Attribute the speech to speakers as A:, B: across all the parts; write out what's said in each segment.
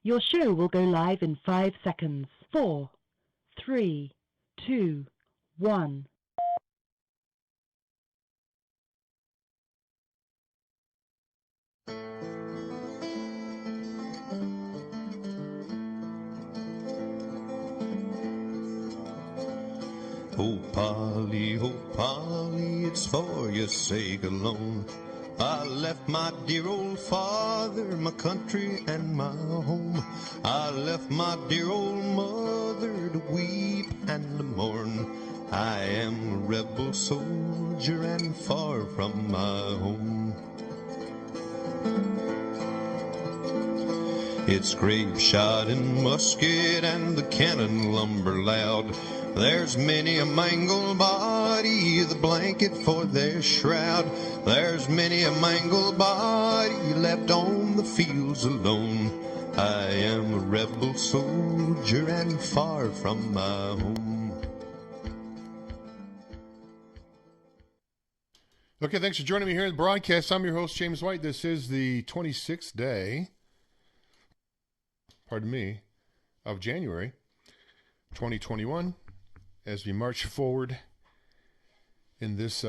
A: Your show will go live in 5 seconds. 4, 3, 2, 1.
B: Oh, Polly, it's for your sake alone. I left my dear old father, my country, and my home. I left my dear old mother to weep and to mourn. I am a rebel soldier and far from my home. It's grape shot and musket and the cannon lumber loud. There's many a mangled body, the blanket for their shroud. There's many a mangled body left on the fields alone. I am a rebel soldier and far from my home.
C: Okay, thanks for joining me here in the broadcast. I'm your host, James White. This is the 26th day, of January 2021. As we march forward in this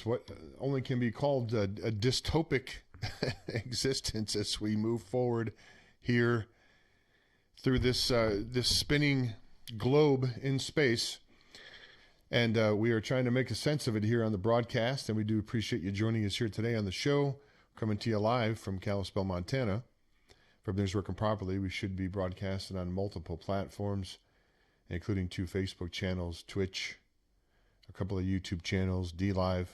C: what only can be called a dystopic existence, as we move forward here through this spinning globe in space, and we are trying to make a sense of it here on the broadcast. And we do appreciate you joining us here today on the show, coming to you live from Kalispell, Montana. If everything's working properly, we should be broadcasting on multiple platforms, including 2 Facebook channels, Twitch, a couple of YouTube channels, DLive,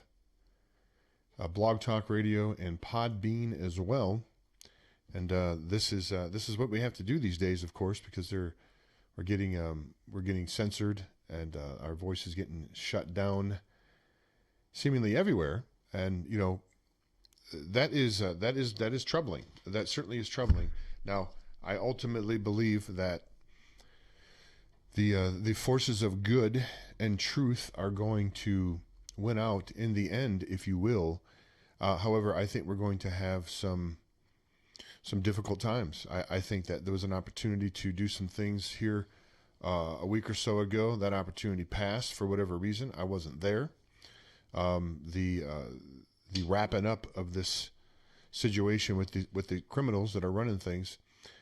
C: Blog Talk Radio, and Podbean as well. And this is what we have to do these days, of course, because we're getting censored, and our voice is getting shut down seemingly everywhere. And you know, that is troubling. That certainly is troubling. Now, I ultimately believe that the forces of good and truth are going to win out in the end, if you will. However, I think we're going to have some difficult times. I think that there was an opportunity to do some things here a week or so ago. That opportunity passed for whatever reason. I wasn't there. The wrapping up of this situation with the criminals that are running things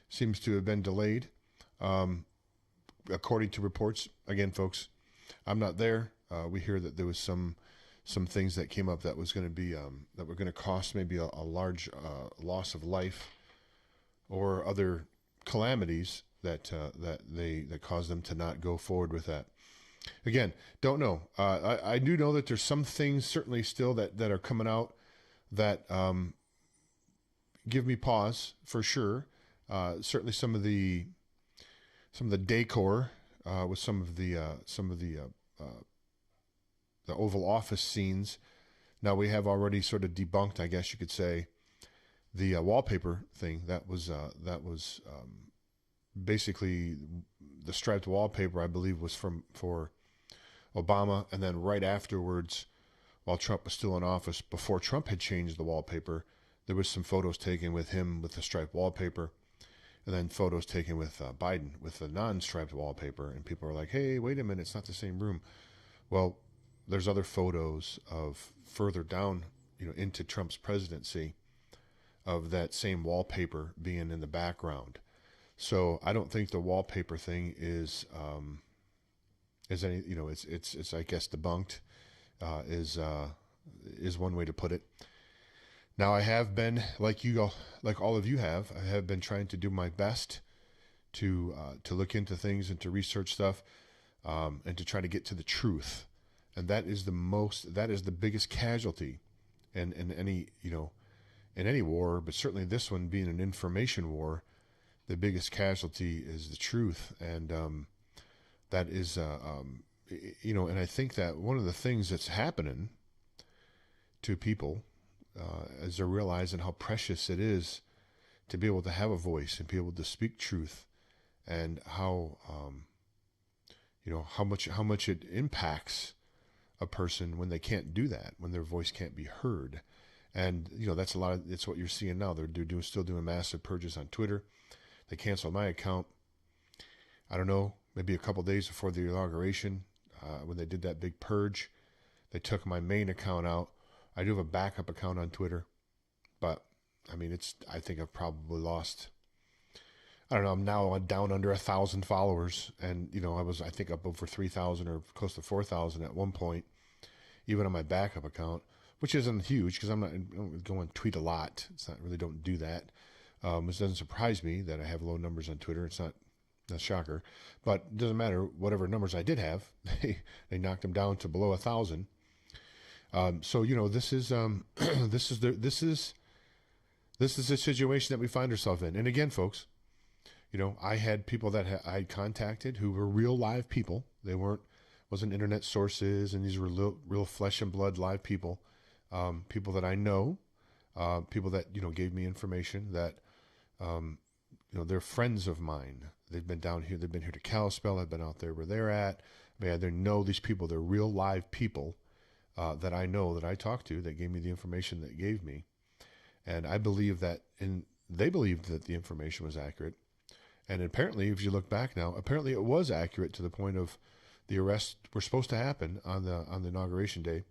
C: seems to have been delayed. According to reports, again, folks, I'm not there. We hear that there was some things that came up that was going to be that were going to cost maybe a large loss of life or other calamities that caused them to not go forward with that. Again, don't know. I do know that there's some things certainly still that are coming out that give me pause for sure. Certainly some of the decor with some of the Oval Office scenes. Now we have already sort of debunked, I guess you could say, the wallpaper thing. That was basically the striped wallpaper, I believe, was for Obama, and then right afterwards, while Trump was still in office, before Trump had changed the wallpaper, there was some photos taken with him with the striped wallpaper. And then photos taken with Biden with the non-striped wallpaper. And people are like, hey, wait a minute, it's not the same room. Well, there's other photos of further down, into Trump's presidency, of that same wallpaper being in the background. So I don't think the wallpaper thing is any, it's I guess debunked, is one way to put it. Now, I have been, like all of you have, I have been trying to do my best to look into things and to research stuff, and to try to get to the truth. And that is the biggest casualty in any war, but certainly this one being an information war, the biggest casualty is the truth. And that is, and I think that one of the things that's happening to people, as they're realizing how precious it is to be able to have a voice and be able to speak truth, and how much it impacts a person when they can't do that, when their voice can't be heard. And that's what you're seeing now. They're still doing massive purges on Twitter. They canceled my account, I don't know, maybe a couple days before the inauguration, when they did that big purge. They took my main account out. I do have a backup account on Twitter, but I mean, I think I've probably lost, I don't know, I'm now down under 1,000 followers. And, I think up over 3,000 or close to 4,000 at one point, even on my backup account, which isn't huge because I don't go and tweet a lot. It's not really, don't do that. It doesn't surprise me that I have low numbers on Twitter. It's not a shocker, but it doesn't matter. Whatever numbers I did have, they knocked them down to below 1,000. So this is the situation that we find ourselves in. And again, folks, I had people that I had contacted who were real live people. They wasn't internet sources, and these were real flesh and blood live people, people that I know, people that gave me information that they're friends of mine. They've been down here. They've been here to Kalispell. I've been out there where they're at. I know these people. They're real live people that I know, that I talked to, that gave me the information that gave me. And I believe that, and they believed that the information was accurate. And apparently, if you look back now, apparently it was accurate to the point of the arrests were supposed to happen on the inauguration day.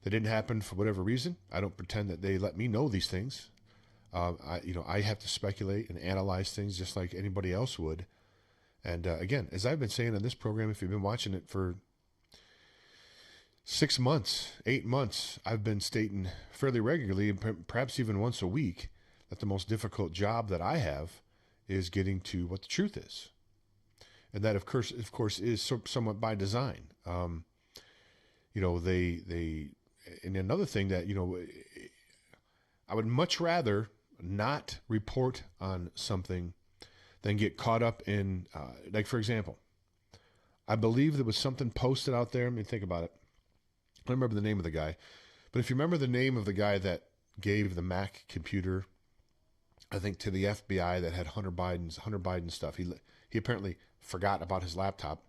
C: They didn't happen for whatever reason. I don't pretend that they let me know these things. I have to speculate and analyze things just like anybody else would. And again, as I've been saying on this program, if you've been watching it for 6 months, 8 months, I've been stating fairly regularly, and perhaps even once a week, that the most difficult job that I have is getting to what the truth is. And that, of course, is somewhat by design. And another thing that, I would much rather not report on something than get caught up in, like, for example, I believe there was something posted out there. I mean, think about it. I don't remember the name of the guy, but if you remember the name of the guy that gave the Mac computer, I think, to the FBI that had Hunter Biden stuff, he apparently forgot about his laptop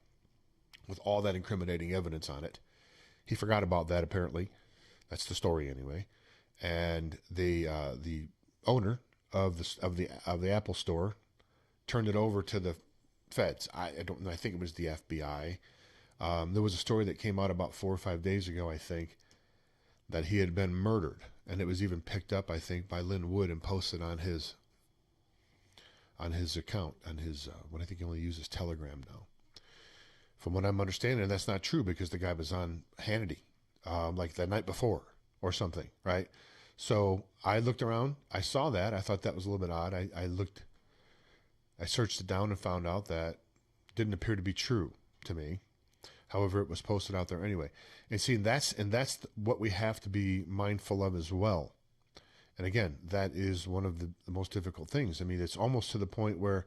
C: with all that incriminating evidence on it. He forgot about that, apparently. That's the story anyway. And the owner of the Apple store turned it over to the feds. I don't know. I think it was the FBI. There was a story that came out about 4 or 5 days ago, I think, that he had been murdered, and it was even picked up, I think, by Lynn Wood and posted on his account, on his what I think he only uses Telegram now. From what I'm understanding, that's not true because the guy was on Hannity like the night before or something, right? So I looked around, I saw that, I thought that was a little bit odd. I searched it down and found out that it didn't appear to be true to me. However, it was posted out there anyway. And see, that's what we have to be mindful of as well. And again, that is one of the most difficult things. I mean, it's almost to the point where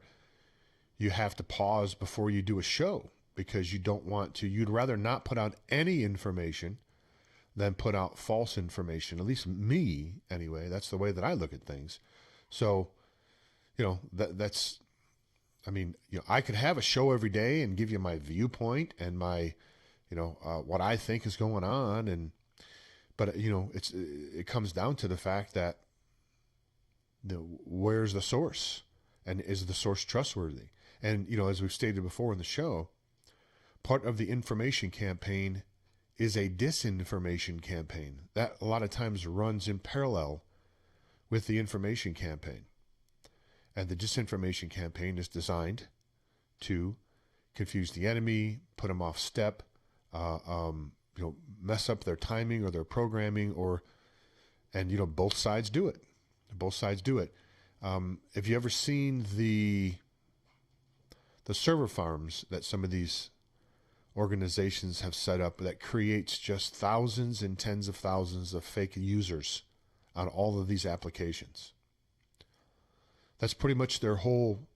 C: you have to pause before you do a show because you don't want to. You'd rather not put out any information than put out false information. At least me, anyway. That's the way that I look at things. So, that's. I mean, I could have a show every day and give you my viewpoint and my, what I think is going on, but it comes down to the fact that where's the source, and is the source trustworthy? And as we've stated before in the show, part of the information campaign is a disinformation campaign that a lot of times runs in parallel with the information campaign. And the disinformation campaign is designed to confuse the enemy, put them off step, mess up their timing or their programming, and both sides do it. Both sides do it. Have you ever seen the server farms that some of these organizations have set up that creates just thousands and tens of thousands of fake users on all of these applications? That's pretty much their whole.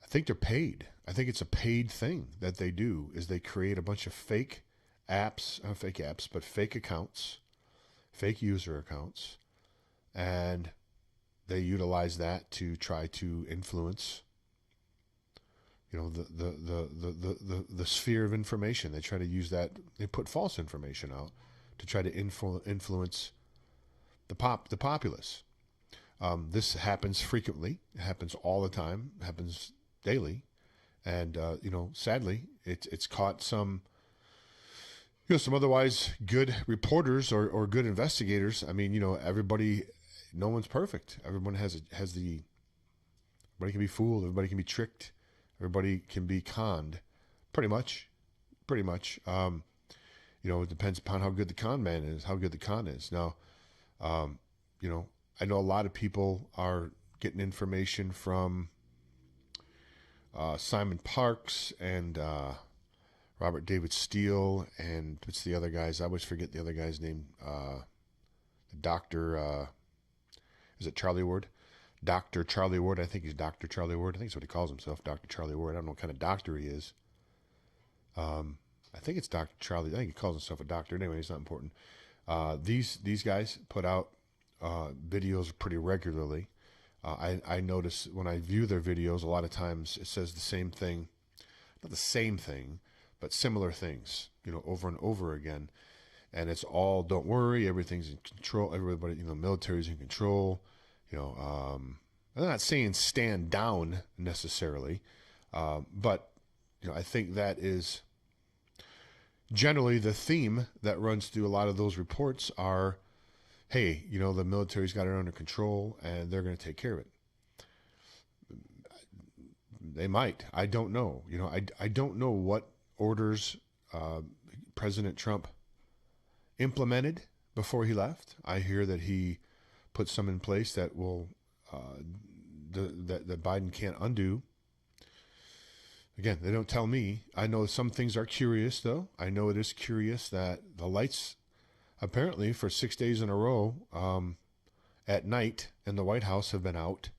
C: I think they're paid. I think it's a paid thing that they do, is they create a bunch of fake apps, not fake apps, but fake accounts, fake user accounts, and they utilize that to try to influence, the sphere of information. They try to use that. They put false information out to try to influence the populace. This happens frequently. It happens all the time. It happens daily. And, sadly, it's caught some, some otherwise good reporters or good investigators. I mean, everybody, no one's perfect. Everyone everybody can be fooled. Everybody can be tricked. Everybody can be conned. Pretty much. It depends upon how good the con man is, how good the con is. Now, I know a lot of people are getting information from Simon Parks and Robert David Steele, and what's the other guys? I always forget the other guy's name. The doctor, is it Charlie Ward? Dr. Charlie Ward. I think he's Dr. Charlie Ward. I think that's what he calls himself, Dr. Charlie Ward. I don't know what kind of doctor he is. I think it's Dr. Charlie. I think he calls himself a doctor. Anyway, it's not important. These guys put out videos pretty regularly. I notice when I view their videos, a lot of times it says the same thing, not the same thing, but similar things, over and over again. And it's all, don't worry, everything's in control. Everybody, military's in control. I'm not saying stand down necessarily, but I think that is generally the theme that runs through a lot of those reports are, hey, the military's got it under control and they're going to take care of it. They might. I don't know. I don't know what orders President Trump implemented before he left. I hear that he put some in place that will that Biden can't undo. Again, they don't tell me. I know some things are curious, though. I know it is curious that the lights, apparently for 6 days in a row, at night in the White House have been out.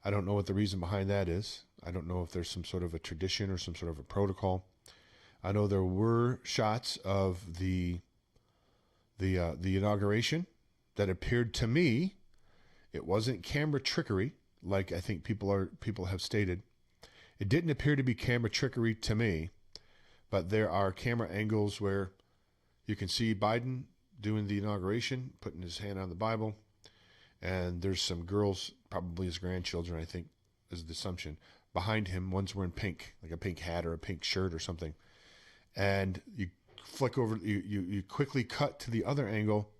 C: I don't know what the reason behind that is. I don't know if there's some sort of a tradition or some sort of a protocol. I know there were shots of the inauguration that appeared to me, it wasn't camera trickery, like I think people have stated. It didn't appear to be camera trickery to me, but there are camera angles where you can see Biden doing the inauguration, putting his hand on the Bible, and there's some girls, probably his grandchildren, I think, is the assumption, behind him. One's wearing pink, like a pink hat or a pink shirt or something. And you flick over, you quickly cut to the other angle,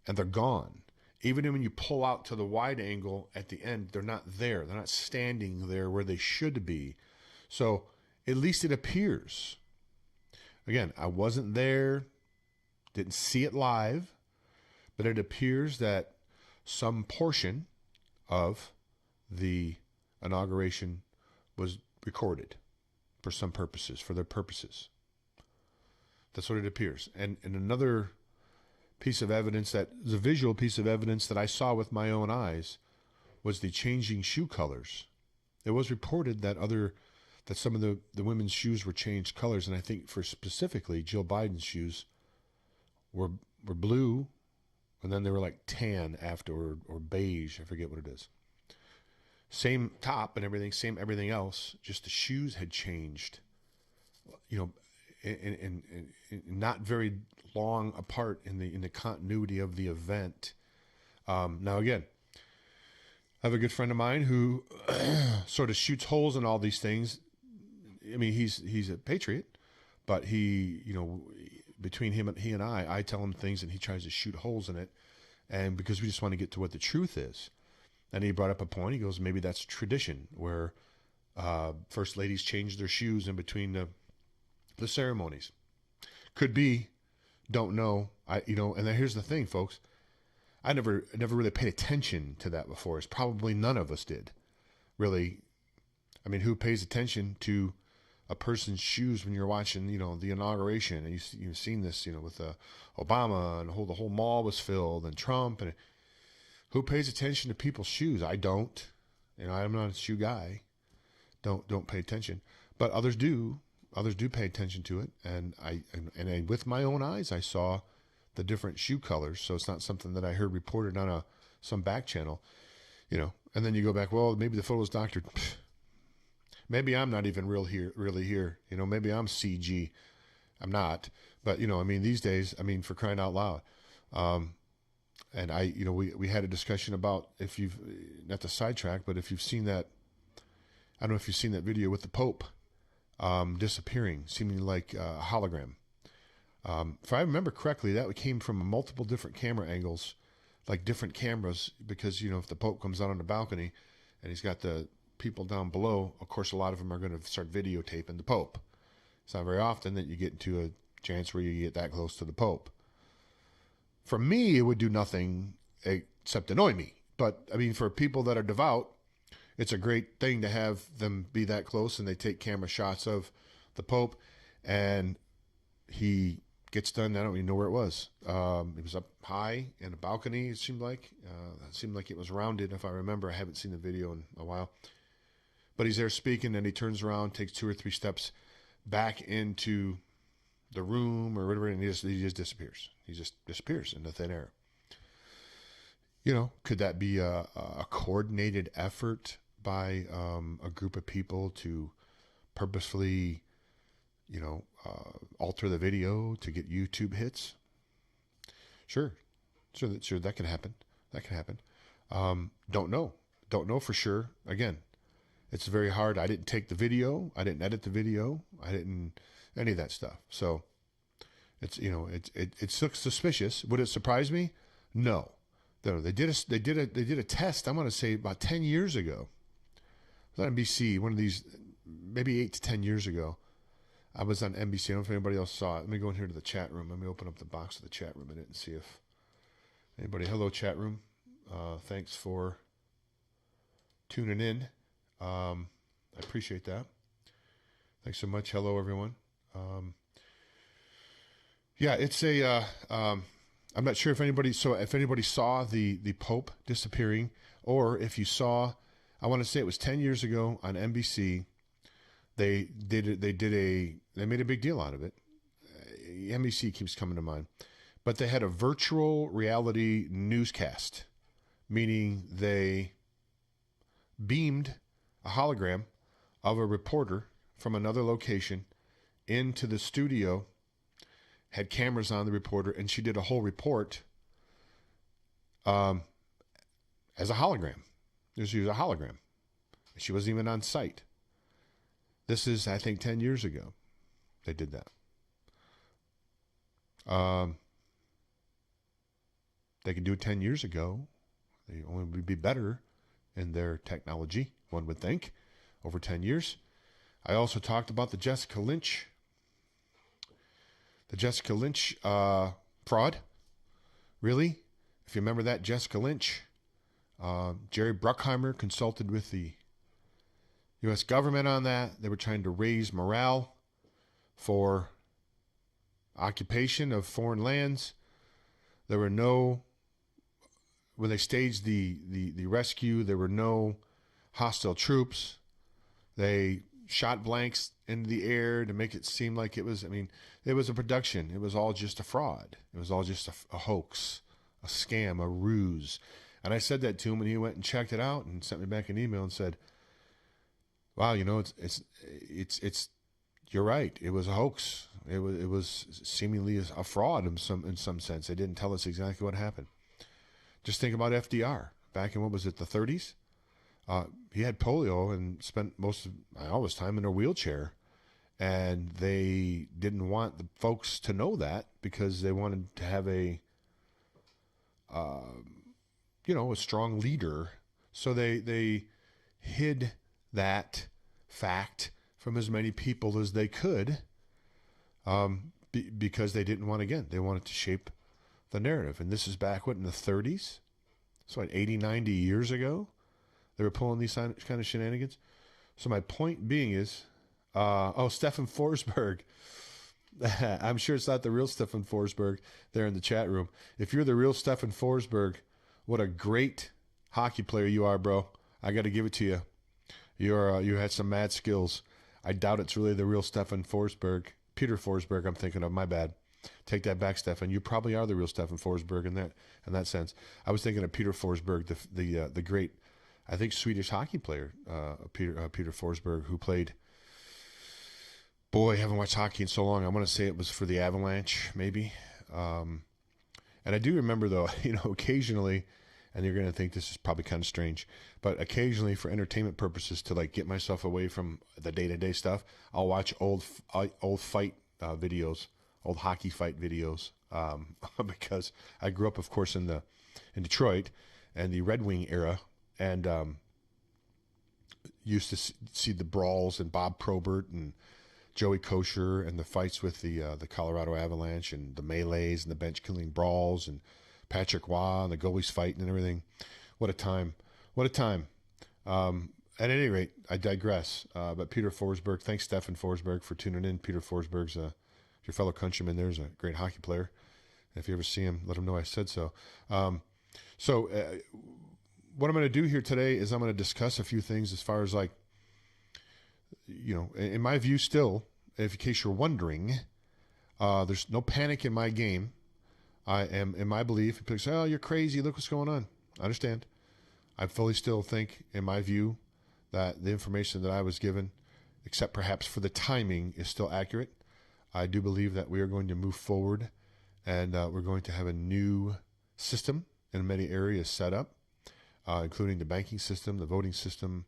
C: and they're gone. Even when you pull out to the wide angle at the end, they're not there. They're not standing there where they should be. So at least it appears. Again, I wasn't there, didn't see it live, but it appears that some portion of the inauguration was recorded for some purposes, for their purposes. That's what it appears. And another piece of evidence, that the visual piece of evidence that I saw with my own eyes, was the changing shoe colors. It was reported that some of the women's shoes were changed colors, and I think for specifically Jill Biden's shoes were blue, and then they were like tan after, or beige, I forget what it is. Same top and everything, same everything else, just the shoes had changed. And not very long apart in the continuity of the event. Now again, I have a good friend of mine who sort of shoots holes in all these things. I mean, he's a patriot, but he between he and I tell him things and he tries to shoot holes in it, and because we just want to get to what the truth is. And he brought up a point. He goes, maybe that's tradition where first ladies change their shoes in between the ceremonies. Could be, don't know. And then here's the thing, folks. I never really paid attention to that before. It's probably none of us did, really. I mean, who pays attention to a person's shoes when you're watching, the inauguration? And you've seen this, with Obama, and the whole mall was filled, and Trump, and who pays attention to people's shoes? I don't. I'm not a shoe guy. Don't pay attention, but others do. Others do pay attention to it, and I with my own eyes I saw the different shoe colors. So it's not something that I heard reported on some back channel, And then you go back, well, maybe the photo's doctored. Maybe I'm not even really here. Maybe I'm CG. I'm not. But these days, for crying out loud, And we had a discussion about, if you've, not to sidetrack, but if you've seen that, I don't know if you've seen that video with the Pope disappearing, seeming like a hologram. If I remember correctly, that came from multiple different camera angles, like different cameras, because, if the Pope comes out on the balcony and he's got the people down below, of course, a lot of them are going to start videotaping the Pope. It's not very often that you get into a chance where you get that close to the Pope. For me, it would do nothing except annoy me. But, I mean, for people that are devout, it's a great thing to have them be that close, and they take camera shots of the Pope, and he gets done. I don't even know where it was. It was up high in a balcony, it seemed like. It seemed like it was rounded, if I remember. I haven't seen the video in a while. But he's there speaking, and he turns around, takes 2 or 3 steps back into the room or whatever, and he just disappears. He just disappears into thin air. Could that be a coordinated effort by a group of people to purposefully, alter the video to get YouTube hits? Sure, that can happen. That can happen. Don't know for sure. Again, it's very hard. I didn't take the video. I didn't edit the video. I didn't any of that stuff. So it's it looks suspicious. Would it surprise me? No. They did a test. I'm going to say about 10 years ago. It was on NBC. One of these, maybe 8 to 10 years ago. I was on NBC. I don't know if anybody else saw it. Let me go in here to the chat room. Let me open up the box of the chat room and see if anybody. Hello, chat room. Thanks for tuning in. I appreciate that. Thanks so much. Hello, everyone. Yeah, it's a. I'm not sure if anybody saw the Pope disappearing, or if you saw. I want to say it was 10 years ago on NBC. They made a big deal out of it. NBC keeps coming to mind, but they had a virtual reality newscast, meaning they beamed a hologram of a reporter from another location into the studio, had cameras on the reporter, and she did a whole report as a hologram. She was a hologram. She wasn't even on site. This is, I think, 10 years ago they did that. They could do it 10 years ago. They only would be better in their technology, one would think, over 10 years. I also talked about the Jessica Lynch fraud. Really? If you remember that, Jessica Lynch, Jerry Bruckheimer consulted with the U.S. government on that. They were trying to raise morale for occupation of foreign lands. There were no, when they staged the rescue, there were no hostile troops. They shot blanks into the air to make it seem like it was, it was a production. It was all just a fraud. It was all just a hoax, a scam, a ruse. And I said that to him, and he went and checked it out and sent me back an email and said, wow, it's you're right. It was a hoax. It was seemingly a fraud in some sense. They didn't tell us exactly what happened. Just think about FDR back in, what was it, the 30s? He had polio and spent most of all his time in a wheelchair, and they didn't want the folks to know that because they wanted to have a strong leader. So they hid that fact from as many people as they could, because they didn't want, again, they wanted to shape the narrative. And this is back, in the 30s? So 80, 90 years ago, they were pulling these kind of shenanigans. So my point being is, Stefan Forsberg. I'm sure it's not the real Stefan Forsberg there in the chat room. If you're the real Stefan Forsberg, what a great hockey player you are, bro. I got to give it to you. You had some mad skills. I doubt it's really the real Stefan Forsberg. Peter Forsberg I'm thinking of, my bad. Take that back, Stefan. You probably are the real Stefan Forsberg in that sense. I was thinking of Peter Forsberg, the great, I think, Swedish hockey player, Peter Forsberg, who played, boy, I haven't watched hockey in so long. I want to say it was for the Avalanche, maybe. And I do remember, though, occasionally, and you're going to think this is probably kind of strange, but occasionally for entertainment purposes to like get myself away from the day-to-day stuff, I'll watch old fight videos, old hockey fight videos, because I grew up, of course, in Detroit and the Red Wing era, and used to see the brawls and Bob Probert and Joey Kosher and the fights with the Colorado Avalanche and the melees and the bench killing brawls and Patrick Waugh and the goalies fighting and everything. What a time. What a time. At any rate, I digress. But Peter Forsberg, thanks Stefan Forsberg for tuning in. Peter Forsberg's your fellow countryman there, is a great hockey player. If you ever see him, let him know I said so. What I'm going to do here today is I'm going to discuss a few things as far as like, in my view still, in case you're wondering, there's no panic in my game. I am, in my belief, people say, oh, you're crazy, look what's going on. I understand. I fully still think, in my view, that the information that I was given, except perhaps for the timing, is still accurate. I do believe that we are going to move forward and we're going to have a new system in many areas set up, including the banking system, the voting system,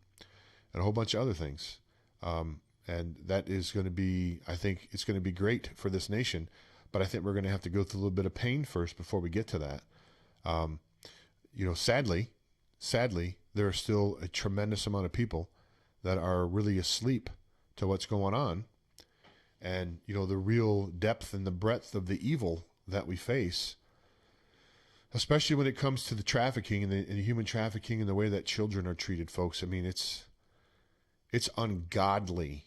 C: and a whole bunch of other things. And that is going to be, I think it's going to be great for this nation, but I think we're going to have to go through a little bit of pain first before we get to that. Sadly, there are still a tremendous amount of people that are really asleep to what's going on. And, the real depth and the breadth of the evil that we face, especially when it comes to the trafficking and the human trafficking and the way that children are treated, folks. I mean, it's ungodly.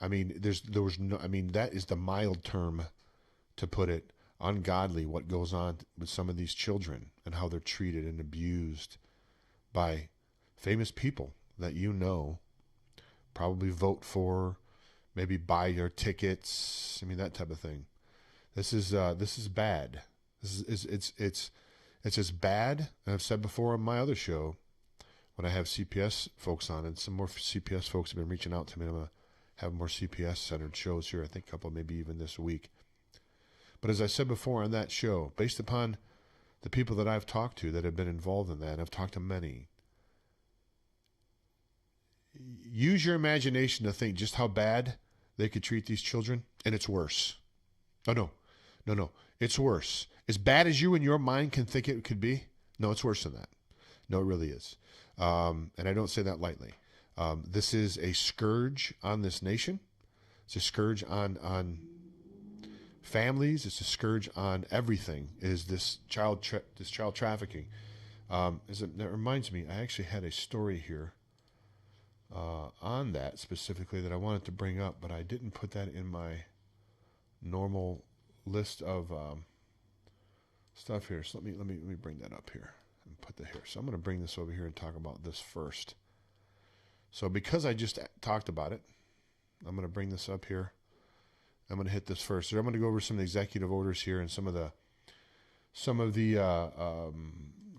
C: I mean, that is the mild term to put it. Ungodly what goes on with some of these children and how they're treated and abused by famous people that probably vote for, maybe buy their tickets. I mean, that type of thing. This is bad. It's as bad, and I've said before on my other show, when I have CPS folks on, and some more CPS folks have been reaching out to me. I'm going to have more CPS-centered shows here, I think a couple, maybe even this week. But as I said before on that show, based upon the people that I've talked to that have been involved in that, and I've talked to many, use your imagination to think just how bad they could treat these children, and it's worse. Oh, no. It's worse. As bad as you in your mind can think it could be, no, it's worse than that. No, it really is. And I don't say that lightly. This is a scourge on this nation. It's a scourge on families. It's a scourge on everything. Is this child trafficking? That reminds me, I actually had a story here on that specifically that I wanted to bring up, but I didn't put that in my normal list of stuff here. So let me bring that up here and put that here. So I'm going to bring this over here and talk about this first. So because I just talked about it, I'm going to bring this up here. I'm going to hit this first. So I'm going to go over some of the executive orders here and some of the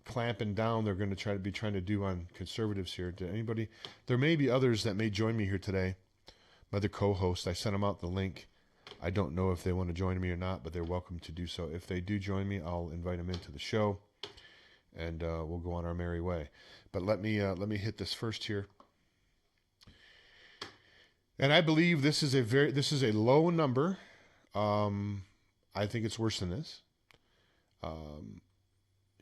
C: clamping down they're going to be trying to do on conservatives here. To anybody, there may be others that may join me here today. My other co-host, I sent them out the link. I don't know if they want to join me or not, but they're welcome to do so. If they do join me, I'll invite them into the show, and we'll go on our merry way. But let me hit this first here. And I believe this is a low number. I think it's worse than this.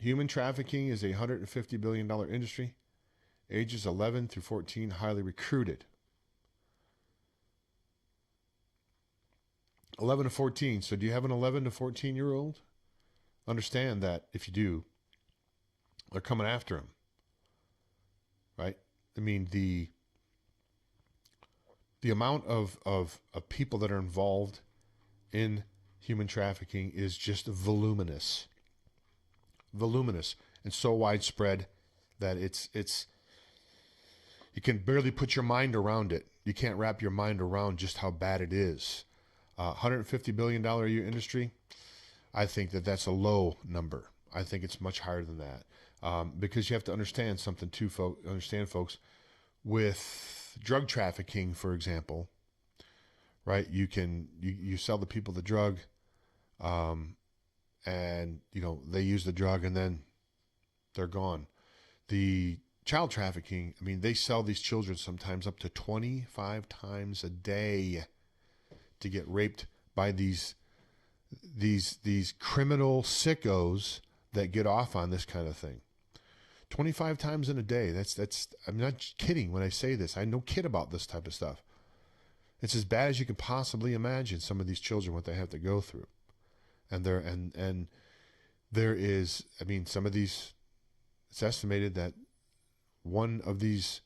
C: Human trafficking is a $150 billion industry. Ages 11 through 14, highly recruited. 11 to 14. So do you have an 11 to 14-year-old? Understand that if you do, they're coming after him. Right? I mean, the amount of people that are involved in human trafficking is just voluminous, and so widespread that it's you can barely put your mind around it. You can't wrap your mind around just how bad it is. $150 billion a year industry, I think that's a low number. I think it's much higher than that, because you have to understand something too, folks. With drug trafficking, for example, right? You sell the people the drug, and, they use the drug and then they're gone. The child trafficking, I mean, they sell these children sometimes up to 25 times a day to get raped by these criminal sickos that get off on this kind of thing. 25 times in a day. That's I'm not kidding when I say this. I no kid about this type of stuff. It's as bad as you can possibly imagine, some of these children, what they have to go through. And there is, I mean, some of these, it's estimated that one of these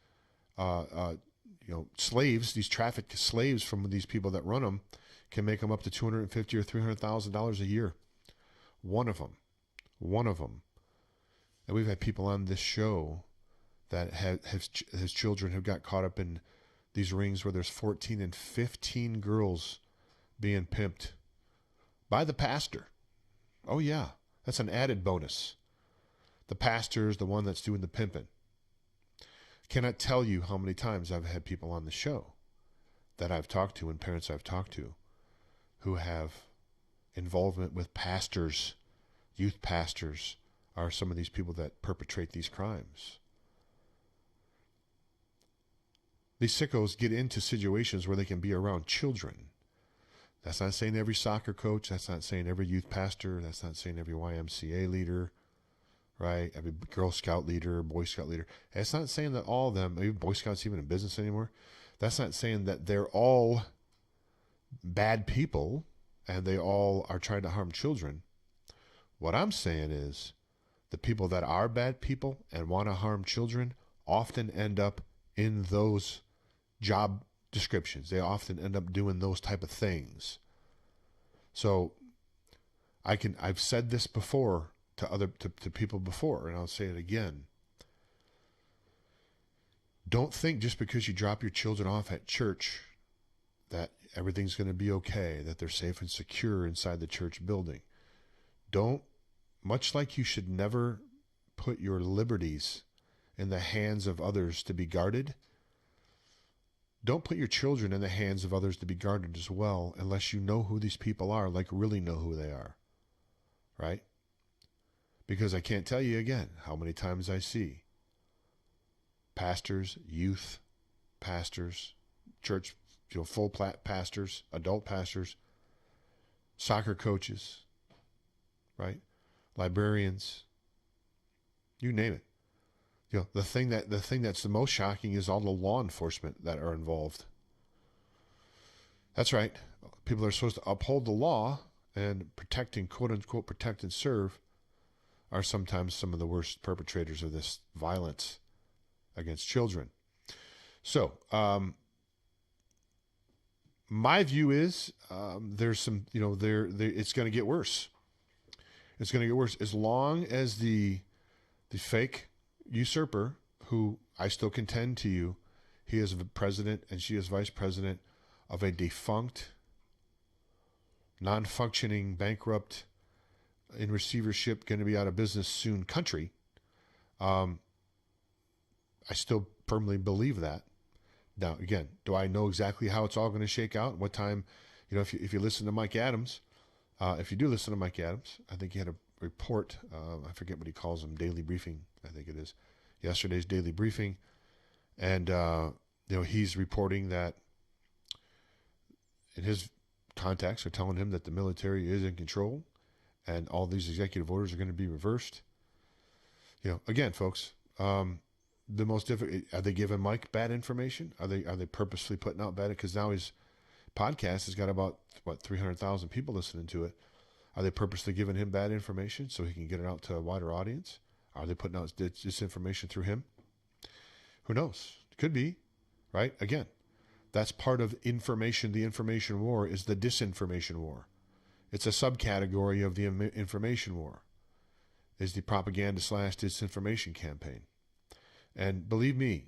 C: slaves, these trafficked slaves from these people that run them, can make them up to $250,000 or $300,000 a year. One of them. And we've had people on this show that has children who got caught up in these rings where there's 14 and 15 girls being pimped by the pastor. Oh yeah, that's an added bonus. The pastor is the one that's doing the pimping. Cannot tell you how many times I've had people on the show that I've talked to and parents I've talked to who have involvement with pastors, youth pastors, are some of these people that perpetrate these crimes. These sickos get into situations where they can be around children. That's not saying every soccer coach. That's not saying every youth pastor. That's not saying every YMCA leader, right? Every Girl Scout leader, Boy Scout leader. That's not saying that all of them, maybe Boy Scouts even in business anymore. That's not saying that they're all bad people and they all are trying to harm children. What I'm saying is the people that are bad people and want to harm children often end up in those job descriptions. They often end up doing those type of things. So I've said this before to people before, and I'll say it again. Don't think just because you drop your children off at church that everything's going to be okay, that they're safe and secure inside the church building. Much like you should never put your liberties in the hands of others to be guarded, don't put your children in the hands of others to be guarded as well, unless you know who these people are, like really know who they are, right? Because I can't tell you again how many times I see pastors, youth pastors, church, full pastors, adult pastors, soccer coaches, right? Librarians, you name it. The thing that's the most shocking is all the law enforcement that are involved. That's right. People are supposed to uphold the law and protect, quote unquote, protect and serve, are sometimes some of the worst perpetrators of this violence against children. So, my view is there's some, it's going to get worse. It's going to get worse as long as the fake usurper, who I still contend to you, he is the president and she is vice president of a defunct, non-functioning, bankrupt, in receivership, going to be out of business soon country. I still firmly believe that. Now, again, do I know exactly how it's all going to shake out? What time, if you listen to Mike Adams, if you do listen to Mike Adams, I think he had a report, I forget what he calls them, daily briefing, I think it is, yesterday's daily briefing. And, he's reporting that in his contacts are telling him that the military is in control and all these executive orders are going to be reversed. Again, folks, the most difficult, are they giving Mike bad information? Are they purposely putting out bad? Because now his podcast has got about 300,000 people listening to it. Are they purposely giving him bad information so he can get it out to a wider audience? Are they putting out disinformation through him? Who knows? It could be, right? Again, that's part of information. The information war is the disinformation war. It's a subcategory of the information war, is the propaganda / disinformation campaign. And believe me,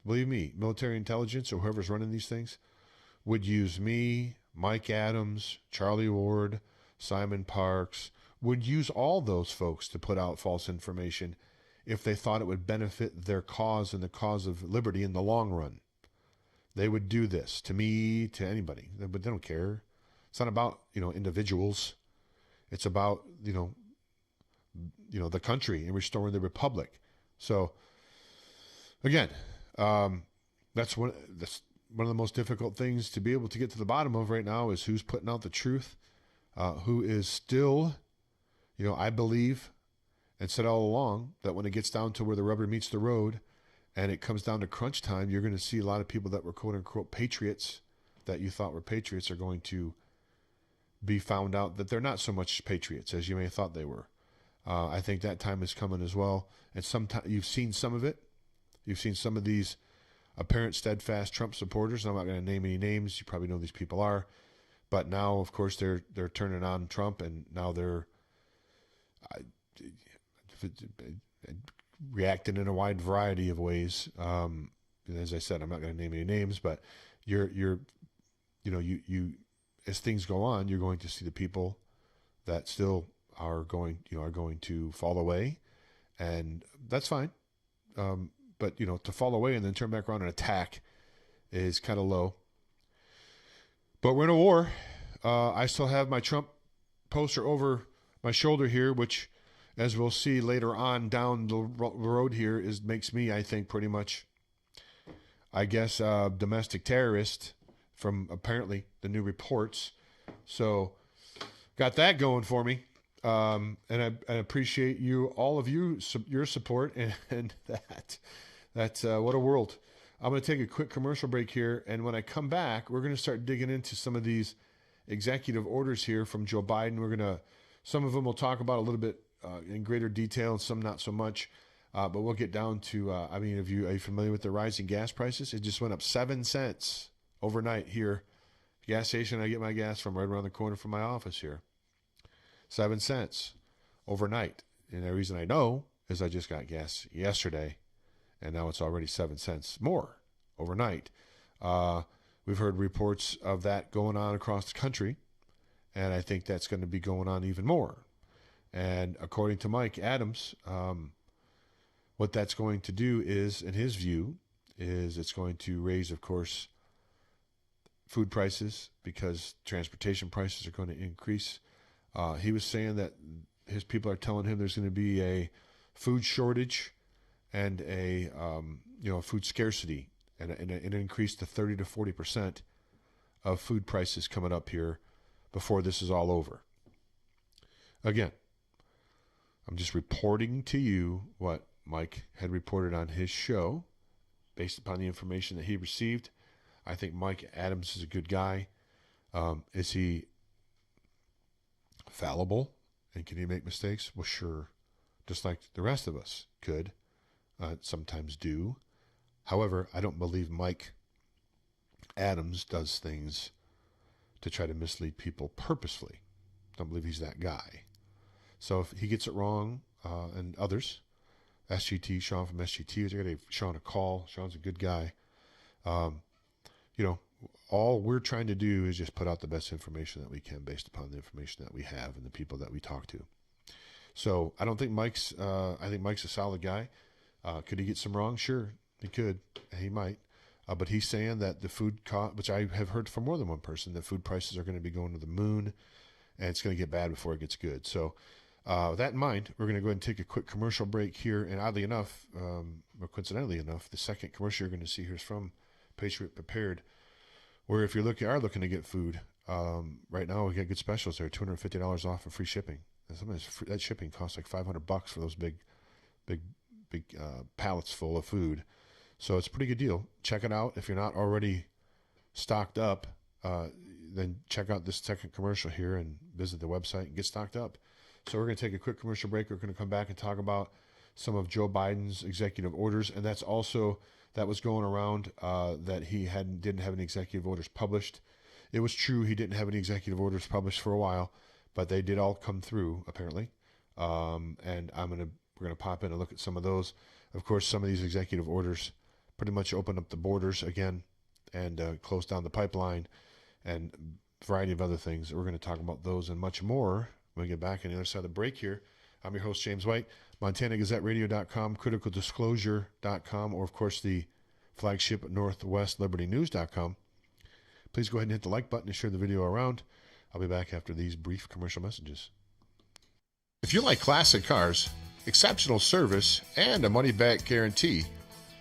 C: military intelligence or whoever's running these things would use me, Mike Adams, Charlie Ward, Simon Parks, would use all those folks to put out false information if they thought it would benefit their cause and the cause of liberty in the long run. They would do this to me, to anybody, but they don't care. It's not about, individuals. It's about, the country and restoring the republic. So again, that's one of the most difficult things to be able to get to the bottom of right now is who's putting out the truth, who is still, I believe and said all along that when it gets down to where the rubber meets the road and it comes down to crunch time, you're going to see a lot of people that were quote unquote patriots that you thought were patriots are going to be found out that they're not so much patriots as you may have thought they were. I think that time is coming as well. And sometimes you've seen some of it. You've seen some of these apparent steadfast Trump supporters. I'm not going to name any names. You probably know who these people are. But now, of course, they're turning on Trump, and now they're reacting in a wide variety of ways. As I said, I'm not going to name any names, but you as things go on, you're going to see the people that still are going to fall away, and that's fine. But to fall away and then turn back around and attack is kind of low. But we're in a war. I still have my Trump poster over my shoulder here, which, as we'll see later on down the road here, makes me, I think, pretty much, I guess, domestic terrorist from apparently the new reports. So got that going for me. And I appreciate all of you, your support, and that's what a world. I'm going to take a quick commercial break here, and when I come back, we're going to start digging into some of these executive orders here from Joe Biden. Some of them we'll talk about a little bit in greater detail, and some not so much. But we'll get down to, are you familiar with the rising gas prices? It just went up 7 cents overnight here. Gas station I get my gas from right around the corner from my office here. 7 cents overnight. And the reason I know is I just got gas yesterday, and now it's already 7 cents more overnight. We've heard reports of that going on across the country, and I think that's going to be going on even more. And according to Mike Adams, what that's going to do is, in his view, is it's going to raise, of course, food prices because transportation prices are going to increase. He was saying that his people are telling him there's going to be a food shortage and a food scarcity and an increase to 30 to 40% of food prices coming up here before this is all over. Again, I'm just reporting to you what Mike had reported on his show based upon the information that he received. I think Mike Adams is a good guy. Is he fallible? And can he make mistakes? Well, sure. Just like the rest of us could, sometimes do. However, I don't believe Mike Adams does things to try to mislead people purposefully. Don't believe he's that guy. So if he gets it wrong, and others, SGT, Sean from SGT, I got to give Sean a call. Sean's a good guy. All we're trying to do is just put out the best information that we can based upon the information that we have and the people that we talk to. So I don't think Mike's a solid guy. Could he get some wrong? Sure, he could. He might. But he's saying that the food cost, which I have heard from more than one person, that food prices are going to be going to the moon and it's going to get bad before it gets good. So with that in mind, we're going to go ahead and take a quick commercial break here. And oddly enough, or coincidentally enough, the second commercial you're going to see here is from Patriot Prepared, where if you're looking to get food, right now we get good specials there, $250 off and free shipping. And sometimes that shipping costs like $500 for those big pallets full of food. So it's a pretty good deal. Check it out. If you're not already stocked up, then check out this second commercial here and visit the website and get stocked up. So we're going to take a quick commercial break. We're going to come back and talk about some of Joe Biden's executive orders, and that was going around that he didn't have any executive orders published. It was true he didn't have any executive orders published for a while, but they did all come through apparently. And we're going to pop in and look at some of those. Of course, some of these executive orders pretty much opened up the borders again and closed down the pipeline and a variety of other things. We're going to talk about those and much more when we get back on the other side of the break here. I'm your host, James White, MontanaGazetteRadio.com, CriticalDisclosure.com, or, of course, the flagship northwestlibertynews.com. Please go ahead and hit the like button and share the video around. I'll be back after these brief commercial messages. If you like classic cars, exceptional service, and a money-back guarantee,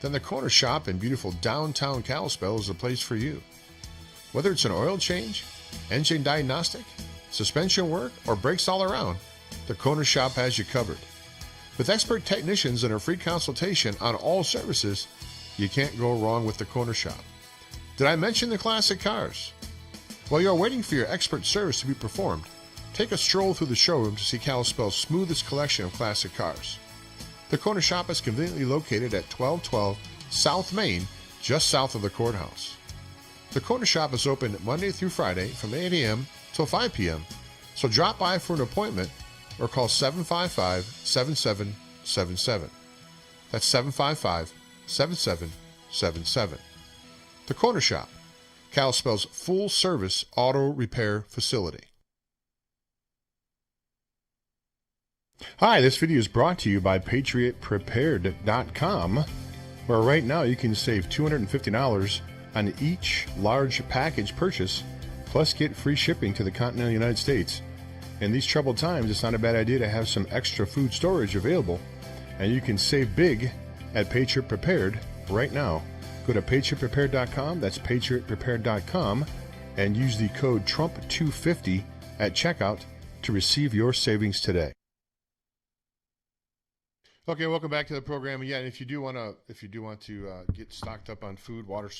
C: then the Corner Shop in beautiful downtown Kalispell is the place for you. Whether it's an oil change, engine diagnostic, suspension work, or brakes all around, the Corner Shop has you covered. With expert technicians and a free consultation on all services, you can't go wrong with the Corner Shop. Did I mention the classic cars? While you're waiting for your expert service to be performed, take a stroll through the showroom to see Kalispell's smoothest collection of classic cars. The Corner Shop is conveniently located at 1212 South Main, just south of the courthouse. The Corner Shop is open Monday through Friday from 8 a.m. till 5 p.m., so drop by for an appointment or call 755-7777. That's 755-7777. The Corner Shop, Kalispell's full-service auto repair facility. Hi, this video is brought to you by PatriotPrepared.com, where right now you can save $250 on each large package purchase, plus get free shipping to the continental United States. In these troubled times, it's not a bad idea to have some extra food storage available, and you can save big at Patriot Prepared right now. Go to PatriotPrepared.com, that's PatriotPrepared.com, and use the code TRUMP250 at checkout to receive your savings today. Okay, welcome back to the program. Yeah, and if you do want to get stocked up on food, water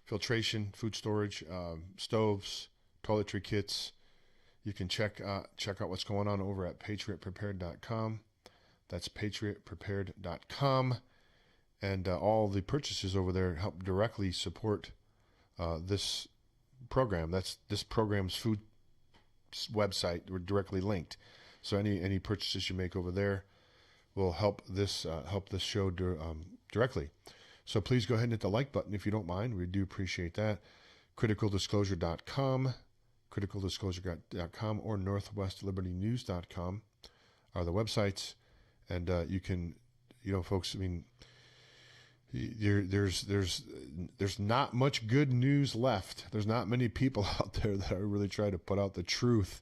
C: filtration, food storage, stoves, toiletry kits, you can check out what's going on over at PatriotPrepared.com. That's PatriotPrepared.com, and all the purchases over there help directly support this program. That's this program's food website. We're directly linked, so any purchases you make over there will help this show directly. So please go ahead and hit the like button if you don't mind. We do appreciate that. CriticalDisclosure.com, CriticalDisclosure.com, or northwestlibertynews.com are the websites, and you can, folks. I mean, there's not much good news left. There's not many people out there that are really trying to put out the truth,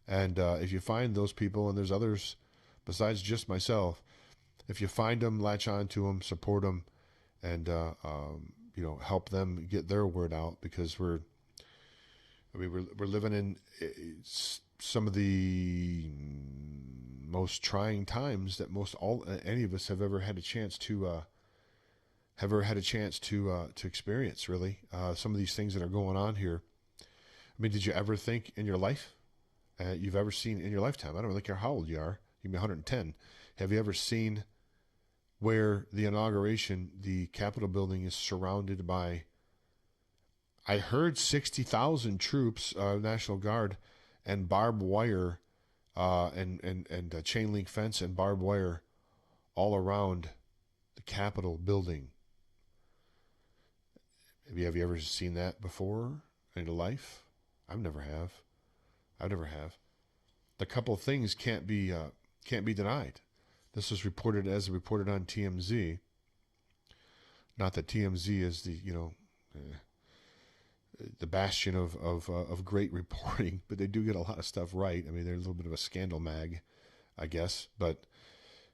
C: and if you find those people, and there's others besides just myself, if you find them, latch on to them, support them, and help them get their word out, because we're living in some of the most trying times that any of us have ever had a chance to experience. Really, some of these things that are going on here. I mean, did you ever think in your life, you've ever seen in your lifetime? I don't really care how old you are. You can be 110. Have you ever seen where the inauguration, the Capitol building is surrounded by, I heard 60,000 troops, National Guard, and barbed wire, and chain link fence and barbed wire all around the Capitol building? Have you ever seen that before in your life? I never have. The couple of things can't be denied. This was reported on TMZ. Not that TMZ is the bastion of great reporting, but they do get a lot of stuff right. I mean, they're a little bit of a scandal mag, I guess, but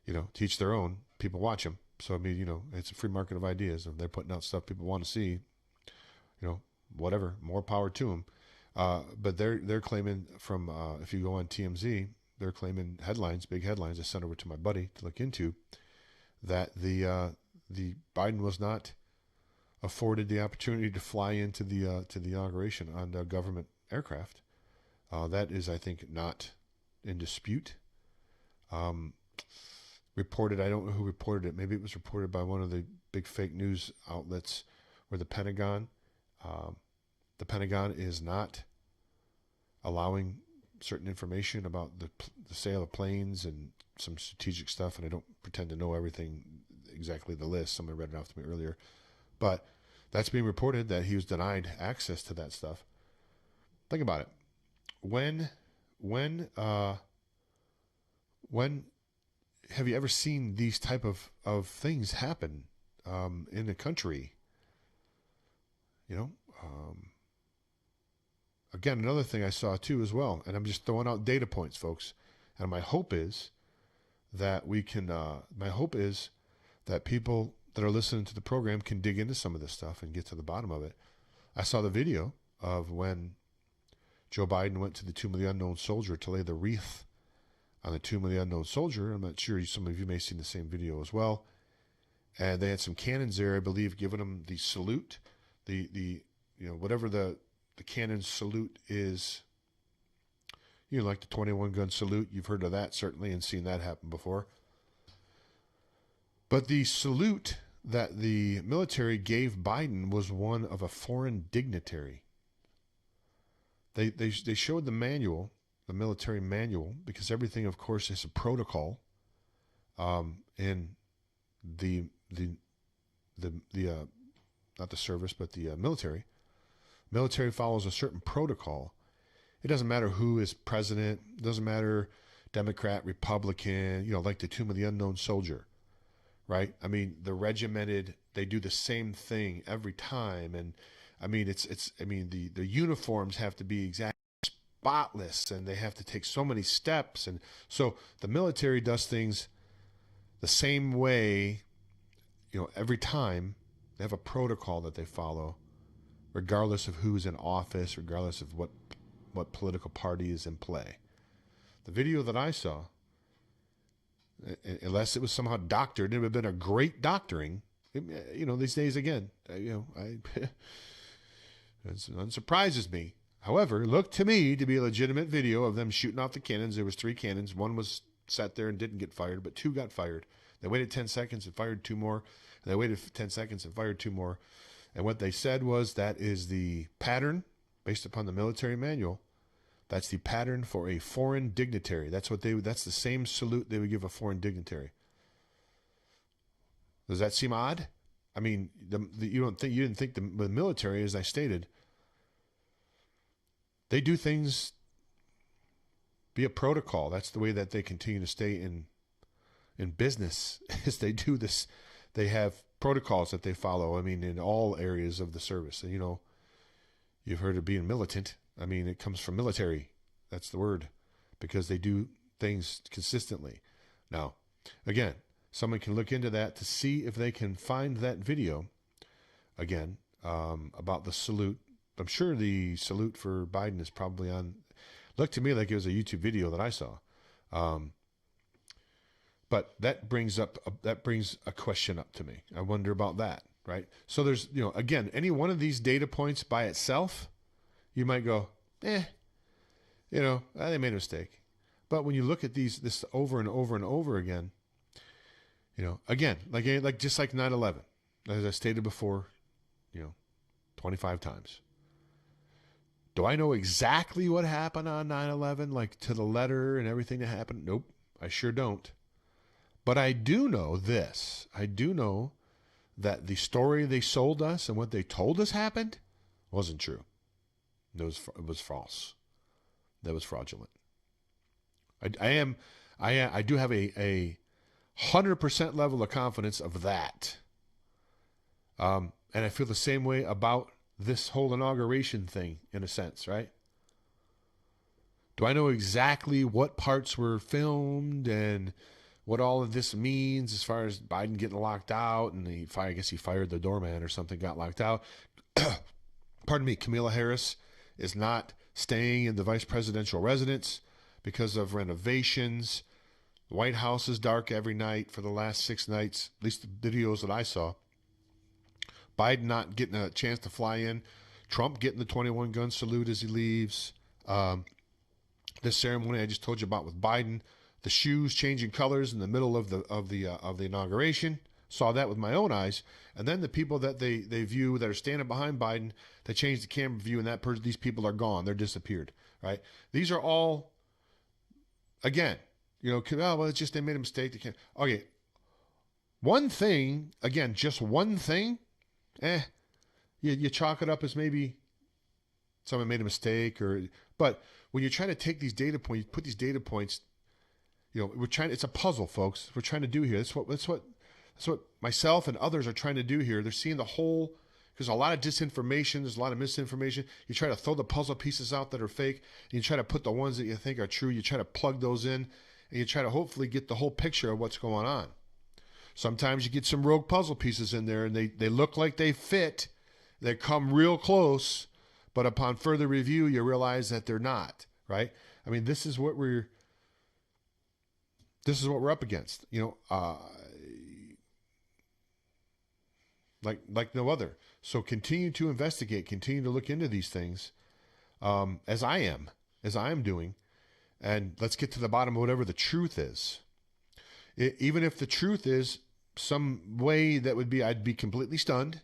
C: to each their own. People watch them, so I mean, it's a free market of ideas, and they're putting out stuff people want to see. Whatever, more power to them. But they're claiming from if you go on TMZ, they're claiming big headlines I sent over to my buddy to look into, that the Biden was not afforded the opportunity to fly into the inauguration on a government aircraft. That is, I think, not in dispute. Reported, I don't know who reported it. Maybe it was reported by one of the big fake news outlets, where the Pentagon is not allowing certain information about the sale of planes and some strategic stuff, and I don't pretend to know everything, exactly the list. Someone read it off to me earlier. But that's being reported, that he was denied access to that stuff. Think about it. When have you ever seen these type of things happen in a country? Again, another thing I saw too as well, and I'm just throwing out data points, folks. And my hope is that we can, my hope is that people that are listening to the program can dig into some of this stuff and get to the bottom of it. I saw the video of when Joe Biden went to the Tomb of the Unknown Soldier to lay the wreath on the Tomb of the Unknown Soldier. I'm not sure, some of you may have seen the same video as well. And they had some cannons there, I believe, giving them the salute, the whatever the cannon salute is. Like the 21 gun salute. You've heard of that certainly and seen that happen before. But the salute that the military gave Biden was one of a foreign dignitary. They showed the manual, the military manual, because everything, of course, is a protocol in the not the service, but the military. Military follows a certain protocol. It doesn't matter who is president. It doesn't matter Democrat, Republican, like the Tomb of the Unknown Soldier, right? I mean, the regimented, they do the same thing every time. And I mean, the uniforms have to be exactly spotless and they have to take so many steps. And so the military does things the same way, every time. They have a protocol that they follow, regardless of who's in office, regardless of what political party is in play. The video that I saw, unless it was somehow doctored, it would have been a great doctoring. These days again, it unsurprises me. However, it looked to me to be a legitimate video of them shooting off the cannons. There was 3 cannons. One was sat there and didn't get fired, but 2 got fired. They waited 10 seconds and fired 2 more. And they waited 10 seconds and fired 2 more. And what they said was that is the pattern, based upon the military manual, that's the pattern for a foreign dignitary. That's the same salute they would give a foreign dignitary. Does that seem odd? I mean, you didn't think the military, as I stated, they do things via protocol. That's the way that they continue to stay in business, is they do this. They have protocols that they follow. I mean, in all areas of the service. And, you've heard of being militant. I mean, it comes from military. That's the word, because they do things consistently. Now, again, someone can look into that to see if they can find that video, again, about the salute. I'm sure the salute for Biden is probably on. Looked to me like it was a YouTube video that I saw. But that brings a question up to me. I wonder about that, right? So there's, again, any one of these data points by itself, you might go, they made a mistake. But when you look at this over and over and over again, again, like just like 9/11, as I stated before, 25 times. Do I know exactly what happened on 9/11, like to the letter and everything that happened? Nope, I sure don't. But I do know this. I do know that the story they sold us and what they told us happened wasn't true. It was false. That was fraudulent. I do have a 100% level of confidence of that. And I feel the same way about this whole inauguration thing, in a sense, right? Do I know exactly what parts were filmed and what all of this means as far as Biden getting locked out, and I guess he fired the doorman or something, got locked out. Pardon me, Kamala Harris is not staying in the vice presidential residence because of renovations. The White House is dark every night for the last 6 nights, at least the videos that I saw. Biden not getting a chance to fly in. Trump getting the 21 gun salute as he leaves. This ceremony I just told you about with Biden. The shoes changing colors in the middle of the inauguration. Saw that with my own eyes. And then the people that they view that are standing behind Biden, they change the camera view, and these people are gone. They're disappeared. Right? These are all, again, it's just they made a mistake. They can't. Okay. One thing, again, just one thing, you chalk it up as maybe someone made a mistake, but when you're trying to take these data points, you put these data points. It's a puzzle, folks. We're trying to do here. That's what myself and others are trying to do here. They're seeing the whole Because a lot of disinformation, there's a lot of misinformation. You try to throw the puzzle pieces out that are fake, and you try to put the ones that you think are true. You try to plug those in, and you try to hopefully get the whole picture of what's going on. Sometimes you get some rogue puzzle pieces in there, and they look like they fit. They come real close, but upon further review, you realize that they're not, right? I mean, this is what we're up against, like no other. So continue to investigate, continue to look into these things, as I am doing, and let's get to the bottom of whatever the truth is. Even if the truth is some way that would be, I'd be completely stunned.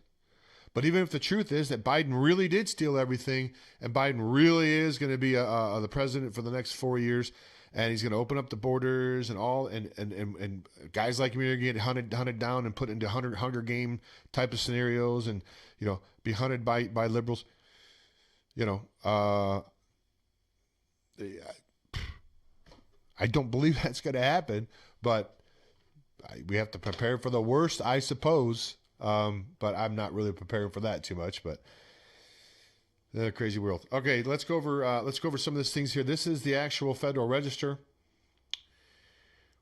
C: But even if the truth is that Biden really did steal everything, and Biden really is going to be the president for the next 4 years, and he's going to open up the borders and all, and guys like me are going to get hunted down and put into Hunger Game type of scenarios, and be hunted by liberals. I don't believe that's going to happen, but we have to prepare for the worst, I suppose. But I'm not really preparing for that too much. But crazy world. Okay, let's go over some of these things here. This is the actual Federal Register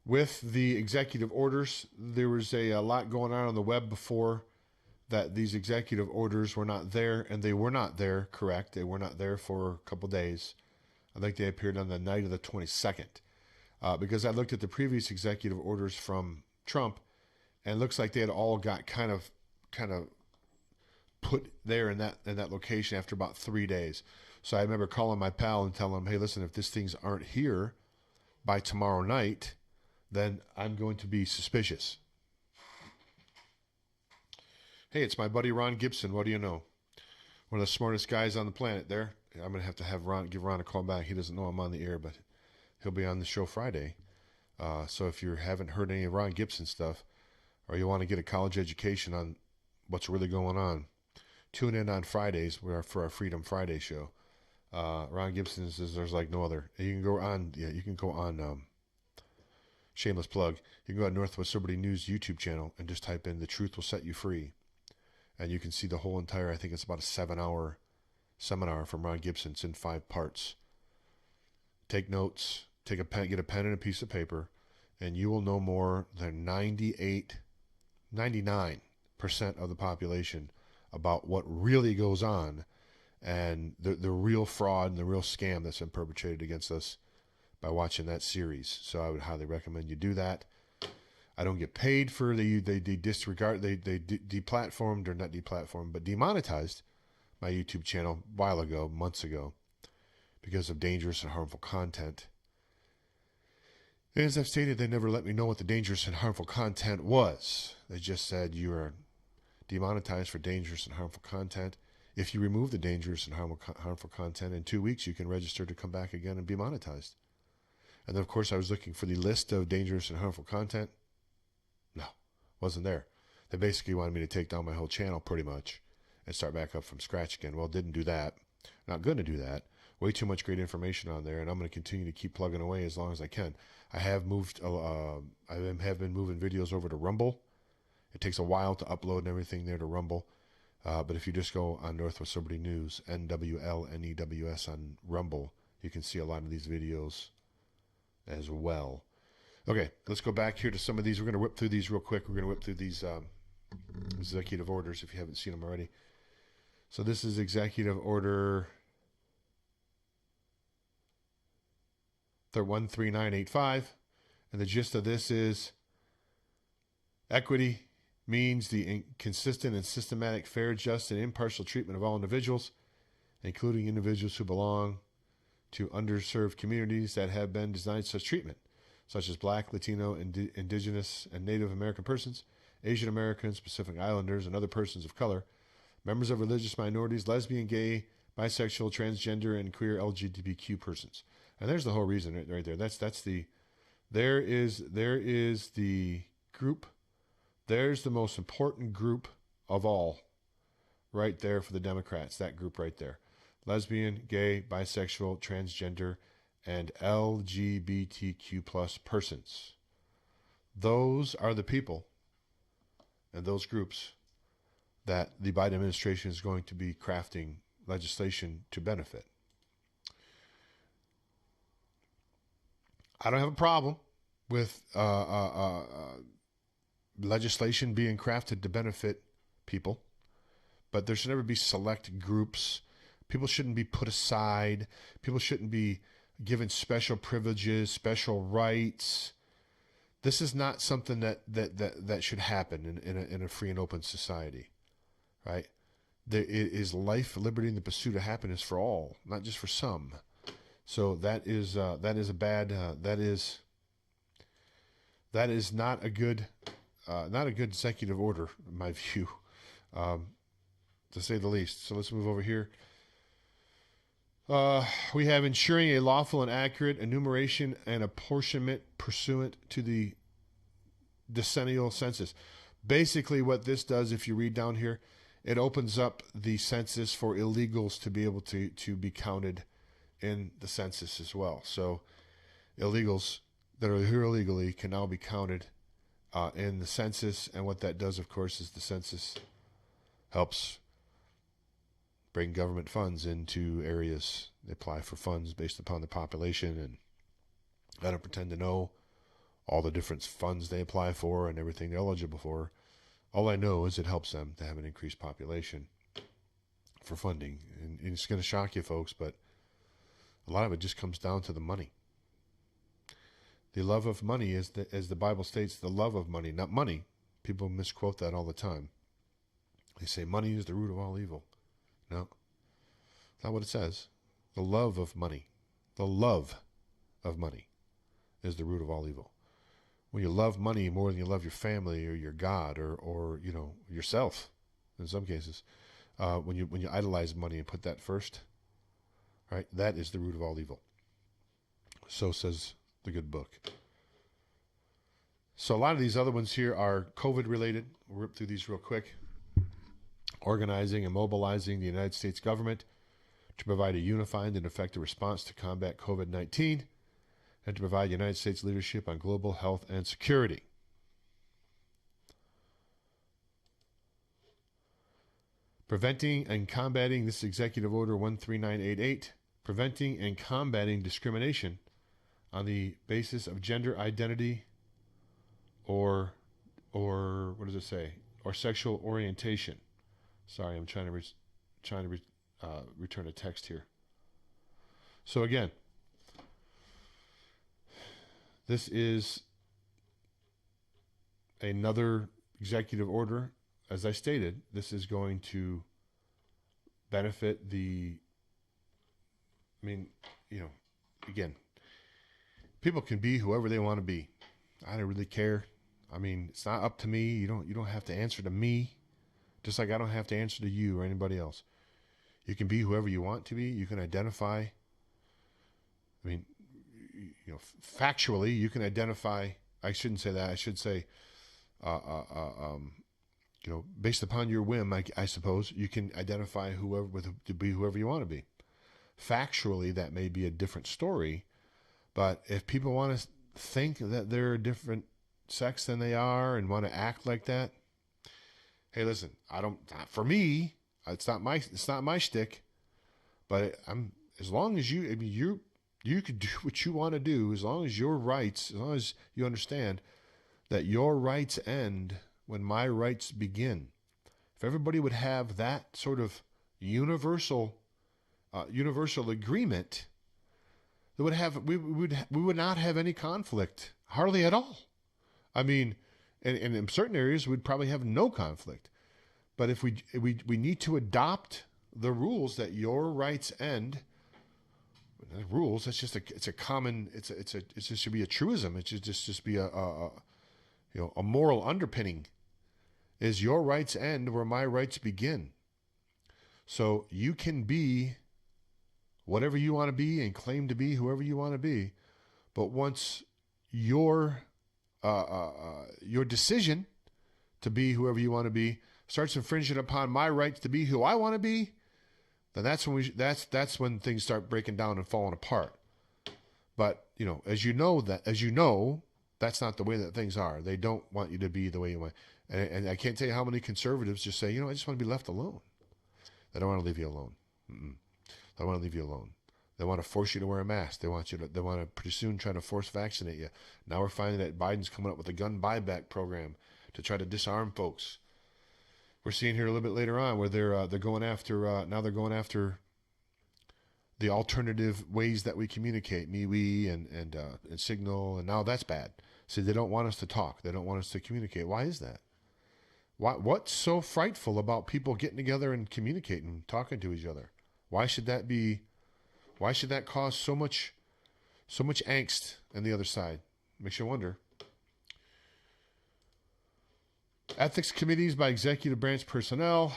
C: with the executive orders. There was a lot going on the web before that these executive orders were not there, and they were not there. Correct, they were not there for a couple days. I think they appeared on the night of the 22nd, because I looked at the previous executive orders from Trump, and it looks like they had all got kind of put there in that location after about 3 days. So I remember calling my pal and telling him, hey, listen, if these things aren't here by tomorrow night, then I'm going to be suspicious. Hey, it's my buddy Ron Gibson. What do you know? One of the smartest guys on the planet there. I'm going to have Ron, give Ron a call back. He doesn't know I'm on the air, but he'll be on the show Friday. So if you haven't heard any of Ron Gibson stuff, or you want to get a college education on what's really going on, tune in on Fridays for our Freedom Friday show. Ron Gibson says there's like no other. You can go on, shameless plug. You can go on Northwest Liberty News YouTube channel and just type in "The Truth Will Set You Free," and you can see the whole entire. I think it's about a 7-hour seminar from Ron Gibson. It's in 5 parts. Take notes. Take a pen. Get a pen and a piece of paper, and you will know more than 99% of the population about what really goes on and the real fraud and the real scam that's been perpetrated against us by watching that series. So I would highly recommend you do that. I don't get paid for they disregard, they deplatformed, or not deplatformed, but demonetized my YouTube channel a while ago, months ago, because of dangerous and harmful content. And as I've stated, they never let me know what the dangerous and harmful content was. They just said you are demonetized for dangerous and harmful content. If you remove the dangerous and harmful content in 2 weeks, you can register to come back again and be monetized. And then, of course, I was looking for the list of dangerous and harmful content. No, wasn't there. They basically wanted me to take down my whole channel pretty much and start back up from scratch again. Well, didn't do that. Not going to do that. Way too much great information on there, and I'm going to continue to keep plugging away as long as I can. I have moved. I have been moving videos over to Rumble. It takes a while to upload and everything there to Rumble, but if you just go on Northwest Liberty News, NWLNEWS on Rumble, you can see a lot of these videos as well. Okay, let's go back here to some of these. We're going to whip through these real quick. We're going to whip through these executive orders if you haven't seen them already. So this is Executive Order 13985, and the gist of this is equity means the consistent and systematic, fair, just, and impartial treatment of all individuals, including individuals who belong to underserved communities that have been denied such treatment, such as Black, Latino, Indigenous, and Native American persons, Asian Americans, Pacific Islanders, and other persons of color, members of religious minorities, lesbian, gay, bisexual, transgender, and queer LGBTQ persons. And there's the whole reason right there. There is the group. There's the most important group of all right there for the Democrats, that group right there. Lesbian, gay, bisexual, transgender, and LGBTQ plus persons. Those are the people and those groups that the Biden administration is going to be crafting legislation to benefit. I don't have a problem with legislation being crafted to benefit people, but there should never be select groups. People shouldn't be put aside. People shouldn't be given special privileges, special rights. This is not something that should happen in a free and open society, right? It is life, liberty, and the pursuit of happiness for all, not just for some. So that is a bad. That is not a good executive order, in my view, to say the least. So let's move over here. We have ensuring a lawful and accurate enumeration and apportionment pursuant to the decennial census. Basically, what this does, if you read down here, it opens up the census for illegals to be able to be counted in the census as well. So illegals that are here illegally can now be counted in the census. And what that does, of course, is the census helps bring government funds into areas. They apply for funds based upon the population, and I don't pretend to know all the different funds they apply for and everything they're eligible for. All I know is it helps them to have an increased population for funding. And it's going to shock you, folks, but a lot of it just comes down to the money. The love of money is, as the Bible states, the love of money, not money. People misquote that all the time. They say money is the root of all evil. No, that's not what it says. The love of money. The love of money is the root of all evil. When you love money more than you love your family or your God or you know, yourself, in some cases, when you idolize money and put that first, right, that is the root of all evil. So says the good book. So a lot of these other ones here are COVID related. We'll rip through these real quick. Organizing and mobilizing the United States government to provide a unified and effective response to combat COVID-19 and to provide United States leadership on global health and security. Preventing and combating, this is Executive Order 13988, preventing and combating discrimination on the basis of gender identity or what does it say? Or sexual orientation. Sorry, I'm trying to return a text here. So again, this is another executive order. As I stated, this is going to benefit again, people can be whoever they want to be. I don't really care. I mean, it's not up to me. You don't have to answer to me. Just like I don't have to answer to you or anybody else. You can be whoever you want to be. You can identify. I mean, factually, you can identify. I shouldn't say that. I should say, based upon your whim, I suppose you can identify to be whoever you want to be. Factually, that may be a different story, but if people want to think that they're a different sex than they are and want to act like that, hey, listen, for me, it's not my shtick, but as long as you can do what you want to do, as long as you understand that your rights end when my rights begin. If everybody would have that sort of universal agreement, we would not have any conflict, hardly at all. I mean, and in certain areas, we'd probably have no conflict. But if we need to adopt the rules that your rights end, rules, it should be a truism. It should just be a moral underpinning. Is your rights end where my rights begin? So you can be whatever you want to be and claim to be whoever you want to be, but once your decision to be whoever you want to be starts infringing upon my rights to be who I want to be, then that's when things start breaking down and falling apart. But as you know, That's not the way that things are. They don't want you to be the way you want. And I can't tell you how many conservatives just say, I just want to be left alone. They don't want to leave you alone. They don't want to leave you alone. They want to force you to wear a mask. They want to pretty soon try to force vaccinate you. Now we're finding that Biden's coming up with a gun buyback program to try to disarm folks. We're seeing here a little bit later on where they're going after they're going after the alternative ways that we communicate, MeWe and Signal, and now that's bad. See, they don't want us to talk. They don't want us to communicate. Why is that? What's so frightful about people getting together and communicating, talking to each other? Why should that be? Why should that cause so much angst on the other side? Makes you wonder. Ethics committees by executive branch personnel.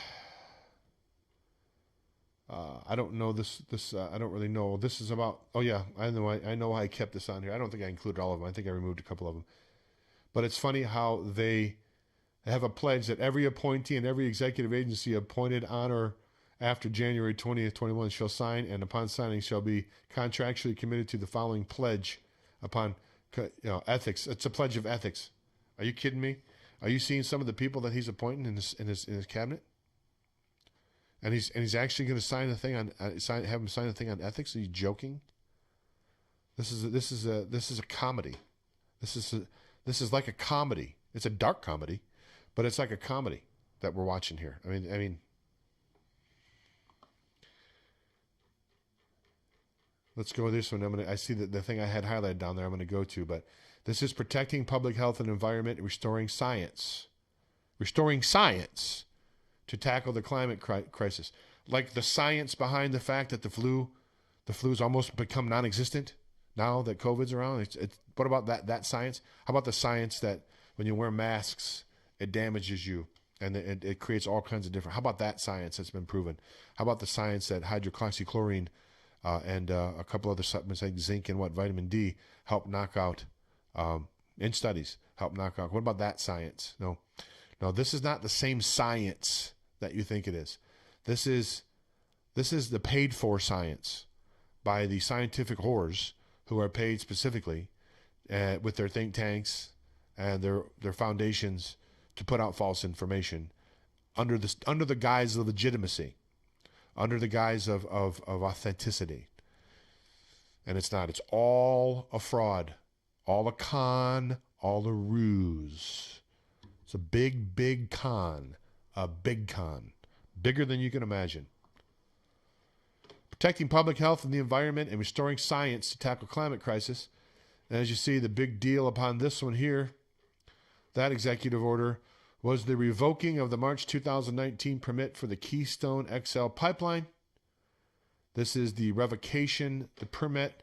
C: I don't know this. I don't really know. This is about. Oh yeah, I know. I kept this on here. I don't think I included all of them. I think I removed a couple of them. But it's funny how they have a pledge that every appointee and every executive agency appointed on or after January 20th, 21 shall sign, and upon signing shall be contractually committed to the following pledge upon ethics. It's a pledge of ethics. Are you kidding me? Are you seeing some of the people that he's appointing in his cabinet? And he's actually going to sign a thing on have him sign a thing on ethics. Are you joking? This is a comedy. This is like a comedy. It's a dark comedy, but it's like a comedy that we're watching here. I mean. Let's go with this one. I see the thing I had highlighted down there. I'm going to go to, but this is protecting public health and environment, restoring science to tackle the climate crisis. Like the science behind the fact that the flu's almost become non-existent now that COVID's around. What about that science? How about the science that when you wear masks, it damages you and it creates all kinds of different. How about that science that's been proven? How about the science that hydroxychloroquine and a couple other supplements like zinc and vitamin D help knock out in studies help knock out. What about that science? No, this is not the same science that you think it is. This is the paid for science by the scientific whores who are paid specifically with their think tanks and their foundations to put out false information under the guise of legitimacy. Under the guise of authenticity. And it's not. It's all a fraud, all a con, all a ruse. It's a big, big con, bigger than you can imagine. Protecting public health and the environment and restoring science to tackle climate crisis. And as you see, the big deal upon this one here, that executive order, was the revoking of the March 2019 permit for the Keystone XL pipeline. This is the revocation. The permit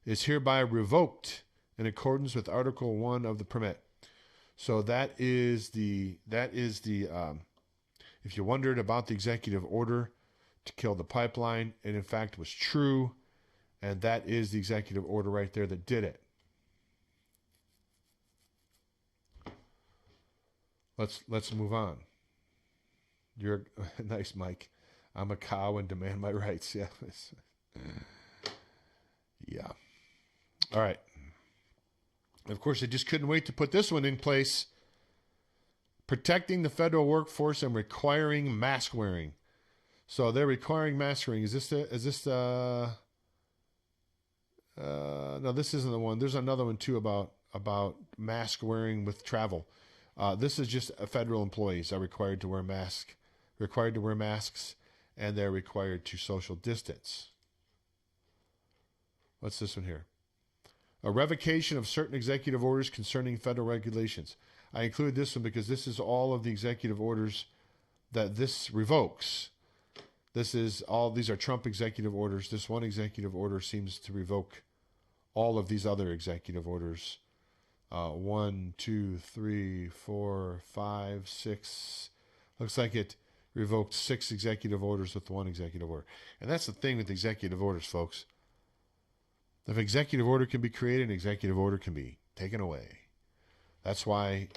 C: is hereby revoked in accordance with Article 1 of the permit. So that is the if you wondered about the executive order to kill the pipeline, it in fact was true, and that is the executive order right there that did it. Let's move on. You're nice, Mike. I'm a cow and demand my rights. Yeah. Yeah. All right. Of course, they just couldn't wait to put this one in place. Protecting the federal workforce and requiring mask wearing. So they're requiring mask wearing. No, this isn't the one. There's another one too about mask wearing with travel. This is just federal employees are required to wear masks, and they're required to social distance. What's this one here? A revocation of certain executive orders concerning federal regulations. I include this one because this is all of the executive orders that this revokes. These are Trump executive orders. This one executive order seems to revoke all of these other executive orders. 1, 2, 3, 4, 5, 6. Looks like it revoked 6 executive orders with one executive order. And that's the thing with executive orders, folks. If executive order can be created, an executive order can be taken away. That's why,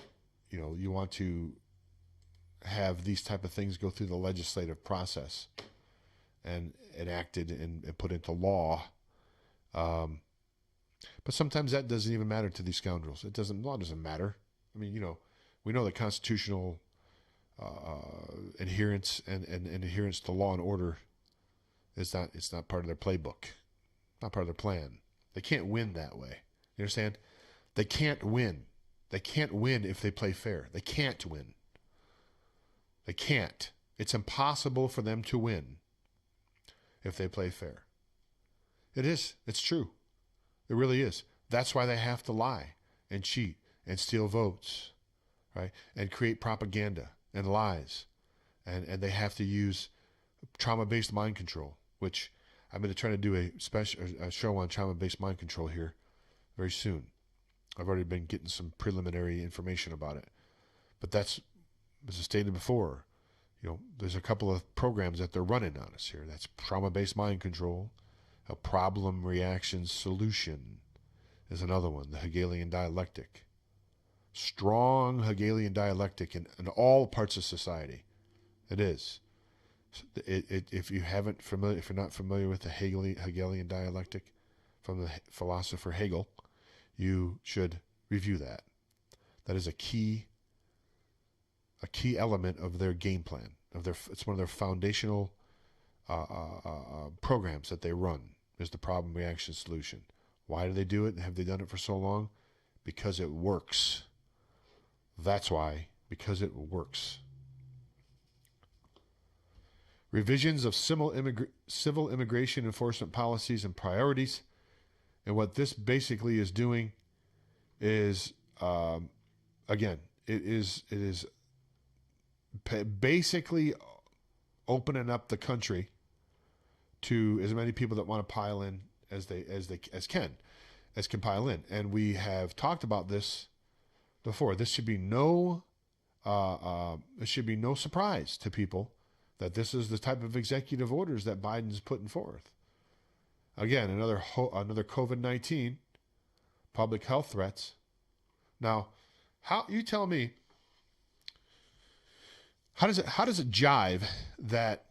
C: you want to have these type of things go through the legislative process and enacted and put into law. But sometimes that doesn't even matter to these scoundrels. Law doesn't matter. I mean, we know that constitutional adherence and adherence to law and order it's not part of their playbook, not part of their plan. They can't win that way. You understand? They can't win. They can't win if they play fair. They can't win. They can't. It's impossible for them to win if they play fair. It is. It's true. It really is. That's why they have to lie and cheat and steal votes, right? And create propaganda and lies. And they have to use trauma-based mind control, which I'm going to try to do a show on trauma-based mind control here very soon. I've already been getting some preliminary information about it. But that's, as I stated before, there's a couple of programs that they're running on us here. That's trauma-based mind control. A problem reaction solution is another one, the Hegelian dialectic. Strong Hegelian dialectic in all parts of society. It is. If you're not familiar with the Hegelian dialectic from the philosopher Hegel, you should review that. That is a key element of their game plan. It's one of their foundational programs that they run. Is the problem reaction solution. Why do they do it? Have they done it for so long? Because it works. That's why. Because it works. Revisions of civil immigration enforcement policies and priorities. And what this basically is doing is, again, it is basically opening up the country to as many people that want to pile in as can pile in. And we have talked about this before. This should be no surprise to people that this is the type of executive orders that Biden's putting forth. Again, another COVID-19 public health threats. Now, you tell me, how does it jive that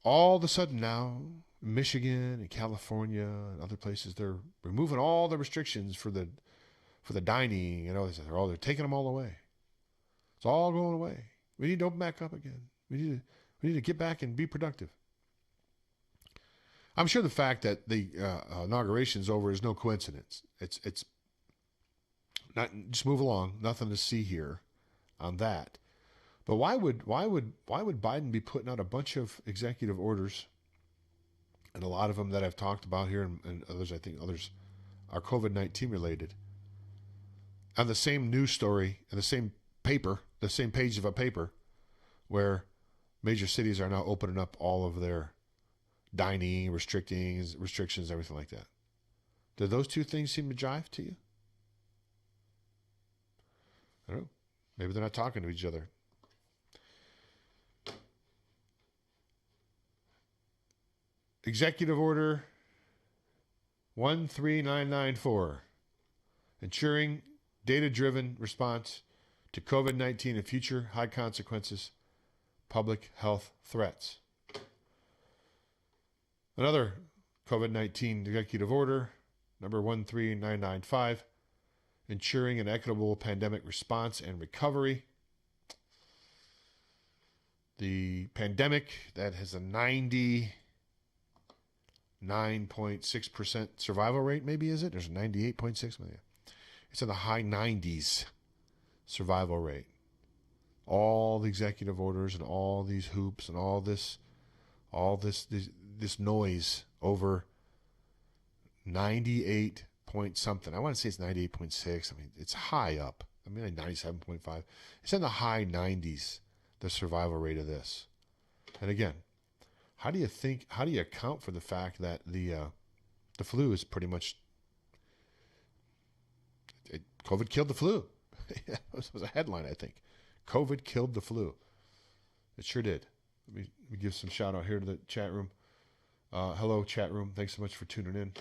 C: all of a sudden now Michigan and California and other places, they're removing all the restrictions for the dining, they're taking them all away. It's all going away. We need to open back up again. We need to get back and be productive. I'm sure the fact that the inauguration's over is no coincidence. It's not, just move along. Nothing to see here on that. But why would Biden be putting out a bunch of executive orders, and a lot of them that I've talked about here, and others, I think others are COVID-19 related, on the same news story and the same paper, the same page of a paper, where major cities are now opening up all of their dining, restrictions, everything like that? Do those two things seem to jive to you? I don't know. Maybe they're not talking to each other. Executive Order 13994, ensuring data-driven response to COVID-19 and future high consequences public health threats. Another COVID-19 Executive Order, number 13995, ensuring an equitable pandemic response and recovery. The pandemic that has a 99.6% survival rate, maybe, is it? There's a 98.6 million. It's in the high 90s survival rate. All the executive orders and all these hoops and all this noise over 98 point something. I want to say it's 98.6. I mean, it's high up. I mean, like 97.5. It's in the high 90s, the survival rate of this. And again, how do you account for the fact that the flu is pretty much, COVID killed the flu? It was a headline, I think. COVID killed the flu. It sure did. Let me give some shout out here to the chat room. Hello, chat room. Thanks so much for tuning in.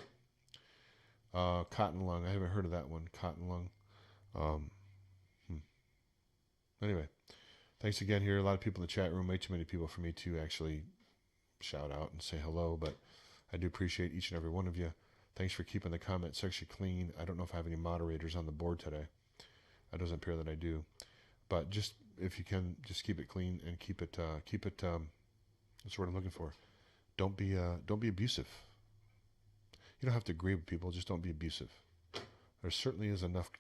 C: Cotton lung. I haven't heard of that one. Cotton lung. Anyway, thanks again here. A lot of people in the chat room. Way too many people for me to actually shout out and say hello, but I do appreciate each and every one of you. Thanks for keeping the comment section clean. I don't know if I have any moderators on the board today. It doesn't appear that I do. But just, if you can, just keep it clean and keep it, that's what I'm looking for. Don't be abusive. You don't have to agree with people. Just don't be abusive. There certainly is enough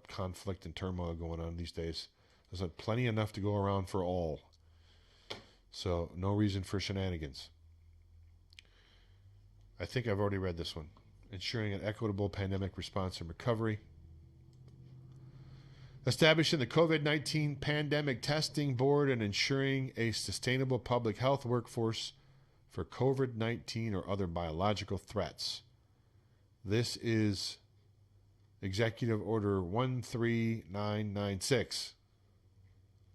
C: conflict and turmoil going on these days. There's plenty enough to go around for all. So no reason for shenanigans. I think I've already read this one. Ensuring an equitable pandemic response and recovery. Establishing the COVID-19 Pandemic Testing Board and ensuring a sustainable public health workforce for COVID-19 or other biological threats. This is Executive Order 13996.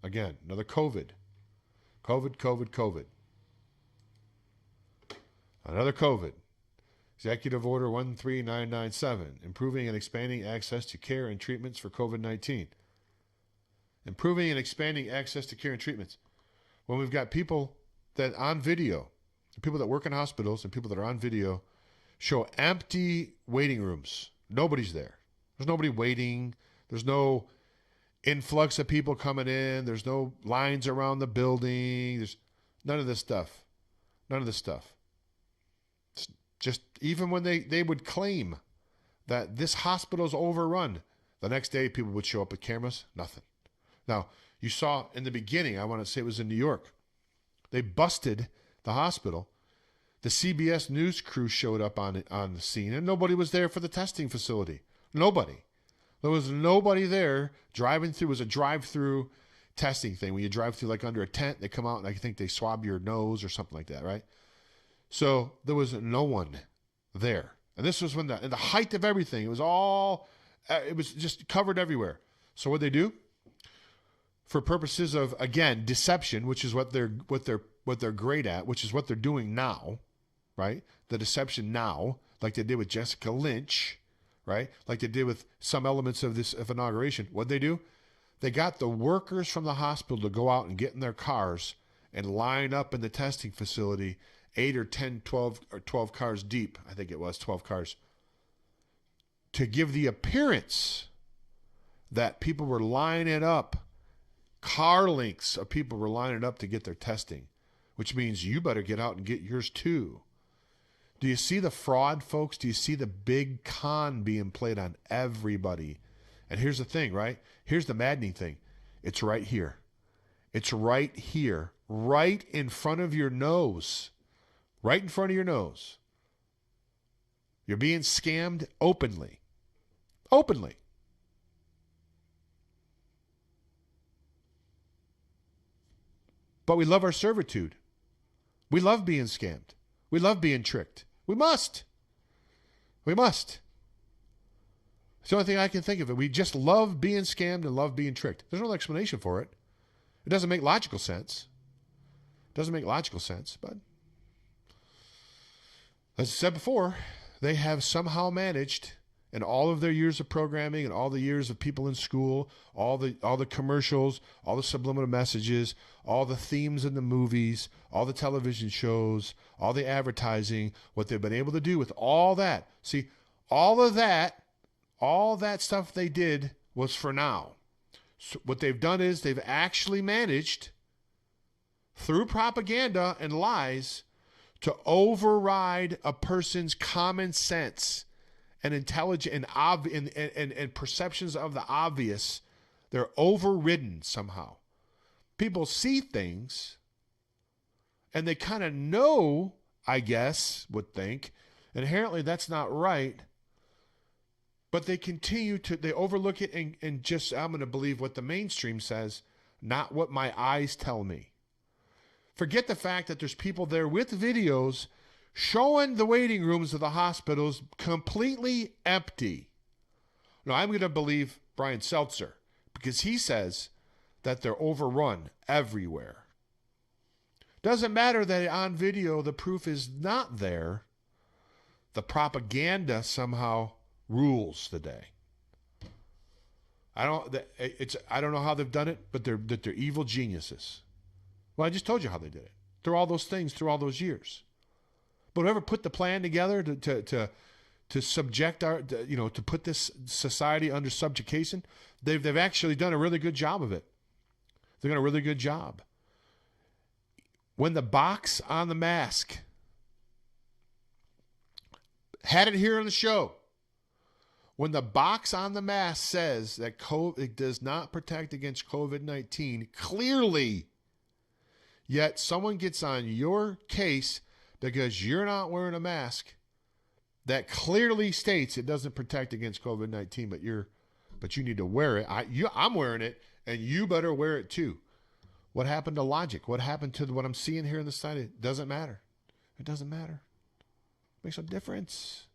C: Again, another COVID. COVID. Another COVID. Executive Order 13997. Improving and expanding access to care and treatments for COVID-19. Improving and expanding access to care and treatments. When we've got people that on video, people that work in hospitals and people that are on video, show empty waiting rooms. Nobody's there. There's nobody waiting. There's no influx of people coming in. There's no lines around the building. There's none of this stuff. None of this stuff. It's just even when they would claim that this hospital's overrun, the next day people would show up with cameras. Nothing. Now, you saw in the beginning, I want to say it was in New York, they busted the hospital. The CBS News crew showed up on the scene, and nobody was there for the testing facility. Nobody. There was nobody there driving through. It was a drive-through testing thing. When you drive through like under a tent, they come out and I think they swab your nose or something like that, right? So there was no one there. And this was when in the height of everything, it was just covered everywhere. So what'd they do? For purposes of, again, deception, which is what they're great at, which is what they're doing now, right? The deception now, like they did with Jessica Lynch, right? Like they did with some elements of this inauguration. What'd they do? They got the workers from the hospital to go out and get in their cars and line up in the testing facility, 8 or 10, 12 cars deep. I think it was 12 cars, to give the appearance that people were lining up. Car lengths of people were lining up to get their testing, which means you better get out and get yours too. Do you see the fraud, folks? Do you see the big con being played on everybody? And here's the thing, right? Here's the maddening thing. It's right here. It's right here, right in front of your nose. Right in front of your nose. You're being scammed openly. Openly. But we love our servitude. We love being scammed. We love being tricked. We must. We must. It's the only thing I can think of. We just love being scammed and love being tricked. There's no explanation for it. It doesn't make logical sense. It doesn't make logical sense, but as I said before, they have somehow managed in all of their years of programming and all the years of people in school, all the commercials, all the subliminal messages, all the themes in the movies, all the television shows, all the advertising, what they've been able to do with all that. See, all that stuff they did was for now. So what they've done is they've actually managed, through propaganda and lies, to override a person's common sense and intelligence and perceptions of the obvious. They're overridden somehow. People see things and they kind of know, I guess, would think, inherently that's not right, but they they overlook it and just, I'm going to believe what the mainstream says, not what my eyes tell me. Forget the fact that there's people there with videos showing the waiting rooms of the hospitals completely empty. Now, I'm going to believe Brian Seltzer because he says that they're overrun everywhere. Doesn't matter that on video the proof is not there. The propaganda somehow rules the day. I don't know how they've done it, but they're evil geniuses. Well, I just told you how they did it. Through all those things, through all those years. But whoever put the plan together to subject to put this society under subjugation. They've actually done a really good job of it. They've done a really good job. When the box on the mask, had it here on the show, when the box on the mask says that it does not protect against COVID-19, clearly, yet someone gets on your case because you're not wearing a mask that clearly states it doesn't protect against COVID-19, but you need to wear it. I'm wearing it, and you better wear it too. What happened to logic? What happened to what I'm seeing here in the side? It doesn't matter. It doesn't matter. It makes no difference.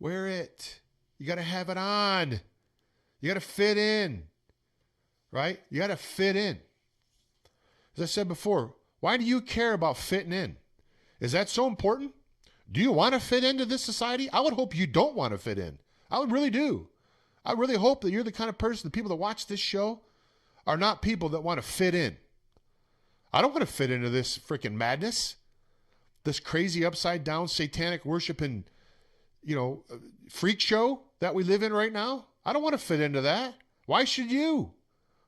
C: Wear it. You got to have it on. You got to fit in, right? You got to fit in. As I said before, why do you care about fitting in? Is that so important? Do you want to fit into this society? I would hope you don't want to fit in. I would really do. I really hope that you're the kind of person, the people that watch this show are not people that want to fit in. I don't want to fit into this freaking madness, this crazy upside down satanic worshiping, freak show that we live in right now. I don't want to fit into that. Why should you?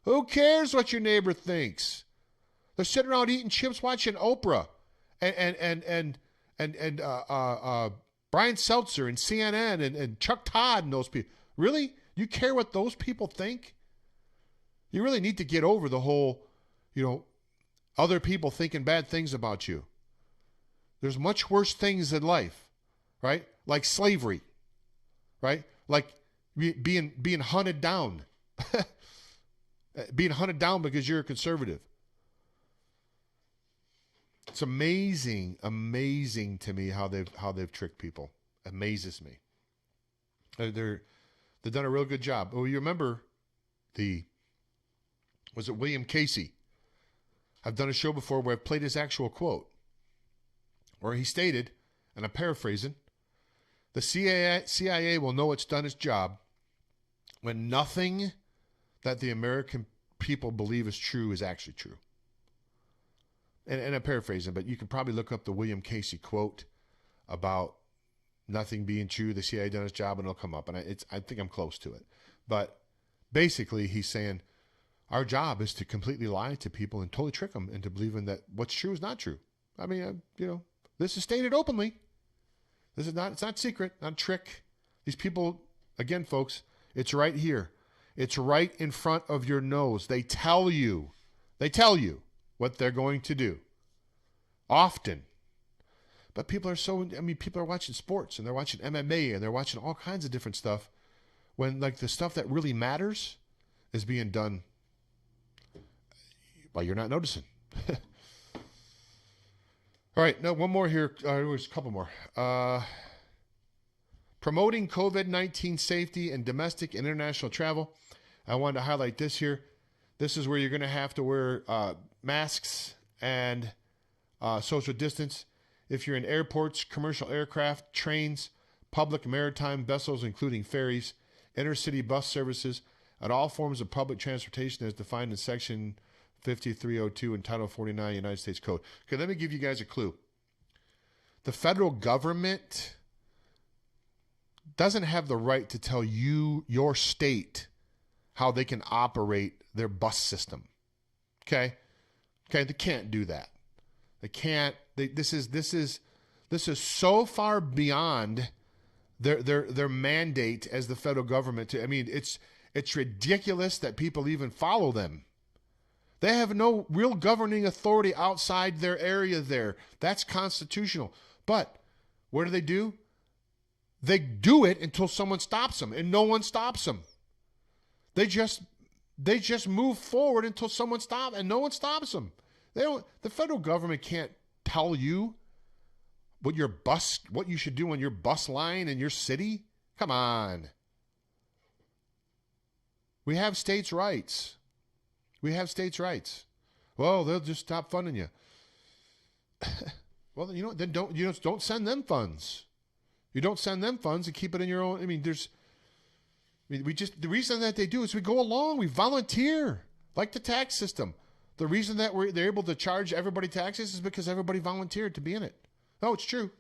C: Who cares what your neighbor thinks? They're sitting around eating chips, watching Oprah and Brian Seltzer and CNN and Chuck Todd and those people. Really? You care what those people think? You really need to get over the whole, other people thinking bad things about you. There's much worse things in life, right? Like slavery, right? Like being hunted down. Being hunted down because you're a conservative. It's amazing to me how they've tricked people. Amazes me. They've done a real good job. Oh, you remember was it William Casey? I've done a show before where I've played his actual quote, where he stated, and I'm paraphrasing, the CIA will know it's done its job when nothing that the American people believe is true is actually true. And I'm paraphrasing, but you can probably look up the William Casey quote about nothing being true, the CIA done its job, and it'll come up. And I think I'm close to it. But basically, he's saying our job is to completely lie to people and totally trick them into believing that what's true is not true. I mean, this is stated openly. It's not secret, not a trick. These people, again, folks, it's right here. It's right in front of your nose. They tell you what they're going to do. Often. But people are watching sports and they're watching MMA and they're watching all kinds of different stuff when the stuff that really matters is being done while you're not noticing. All right, no, one more here. There's a couple more. Promoting COVID-19 safety in domestic and international travel. I wanted to highlight this here. This is where you're going to have to wear masks and social distance if you're in airports, commercial aircraft, trains, public maritime vessels, including ferries, intercity bus services, and all forms of public transportation as defined in Section 5302 and Title 49 United States Code. Okay, let me give you guys a clue. The federal government doesn't have the right to tell you, your state, how they can operate their bus system. Okay, they can't do that. They can't. This is so far beyond their mandate as the federal government. It's ridiculous that people even follow them. They have no real governing authority outside their area there. That's constitutional. But what do? They do it until someone stops them, and no one stops them. They just move forward until someone stops, and no one stops them. The federal government can't tell you what you should do on your bus line in your city. Come on. We have states' rights. Well, they'll just stop funding you. Well, then don't send them funds. You don't send them funds and keep it in your own. The reason that they do is we go along, we volunteer, like the tax system. The reason that they're able to charge everybody taxes is because everybody volunteered to be in it. No, it's true.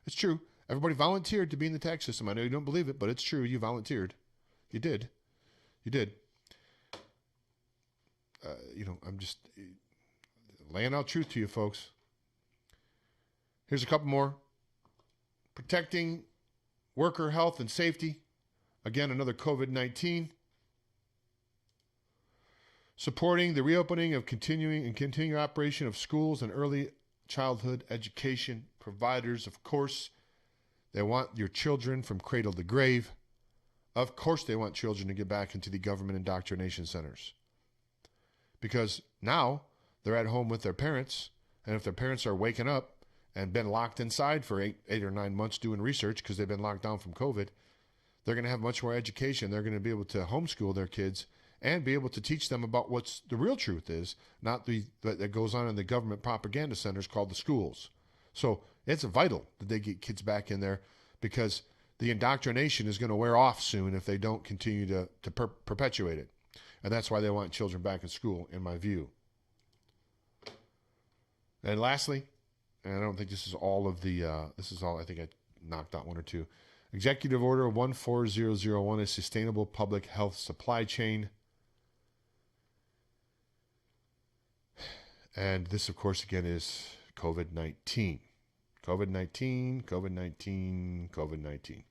C: It's true. Everybody volunteered to be in the tax system. I know you don't believe it, but it's true. You volunteered. You did. You did. I'm just laying out truth to you, folks. Here's a couple more. Protecting worker health and safety. Again, another COVID-19. Supporting the reopening of continuing operation of schools and early childhood education providers. Of course, they want your children from cradle to grave. Of course, they want children to get back into the government indoctrination centers. Because now they're at home with their parents, and if their parents are waking up and been locked inside for eight or 9 months doing research because they've been locked down from COVID, they're going to have much more education. They're going to be able to homeschool their kids and be able to teach them about what's the real truth is, not that goes on in the government propaganda centers called the schools. So it's vital that they get kids back in there, because the indoctrination is going to wear off soon if they don't continue to perpetuate it. And that's why they want children back in school, in my view. And lastly, and I don't think this is all of the, I think I knocked out one or two. Executive Order 14001 is Sustainable Public Health Supply Chain. And this, of course, again, is COVID-19. COVID-19, COVID-19, COVID-19.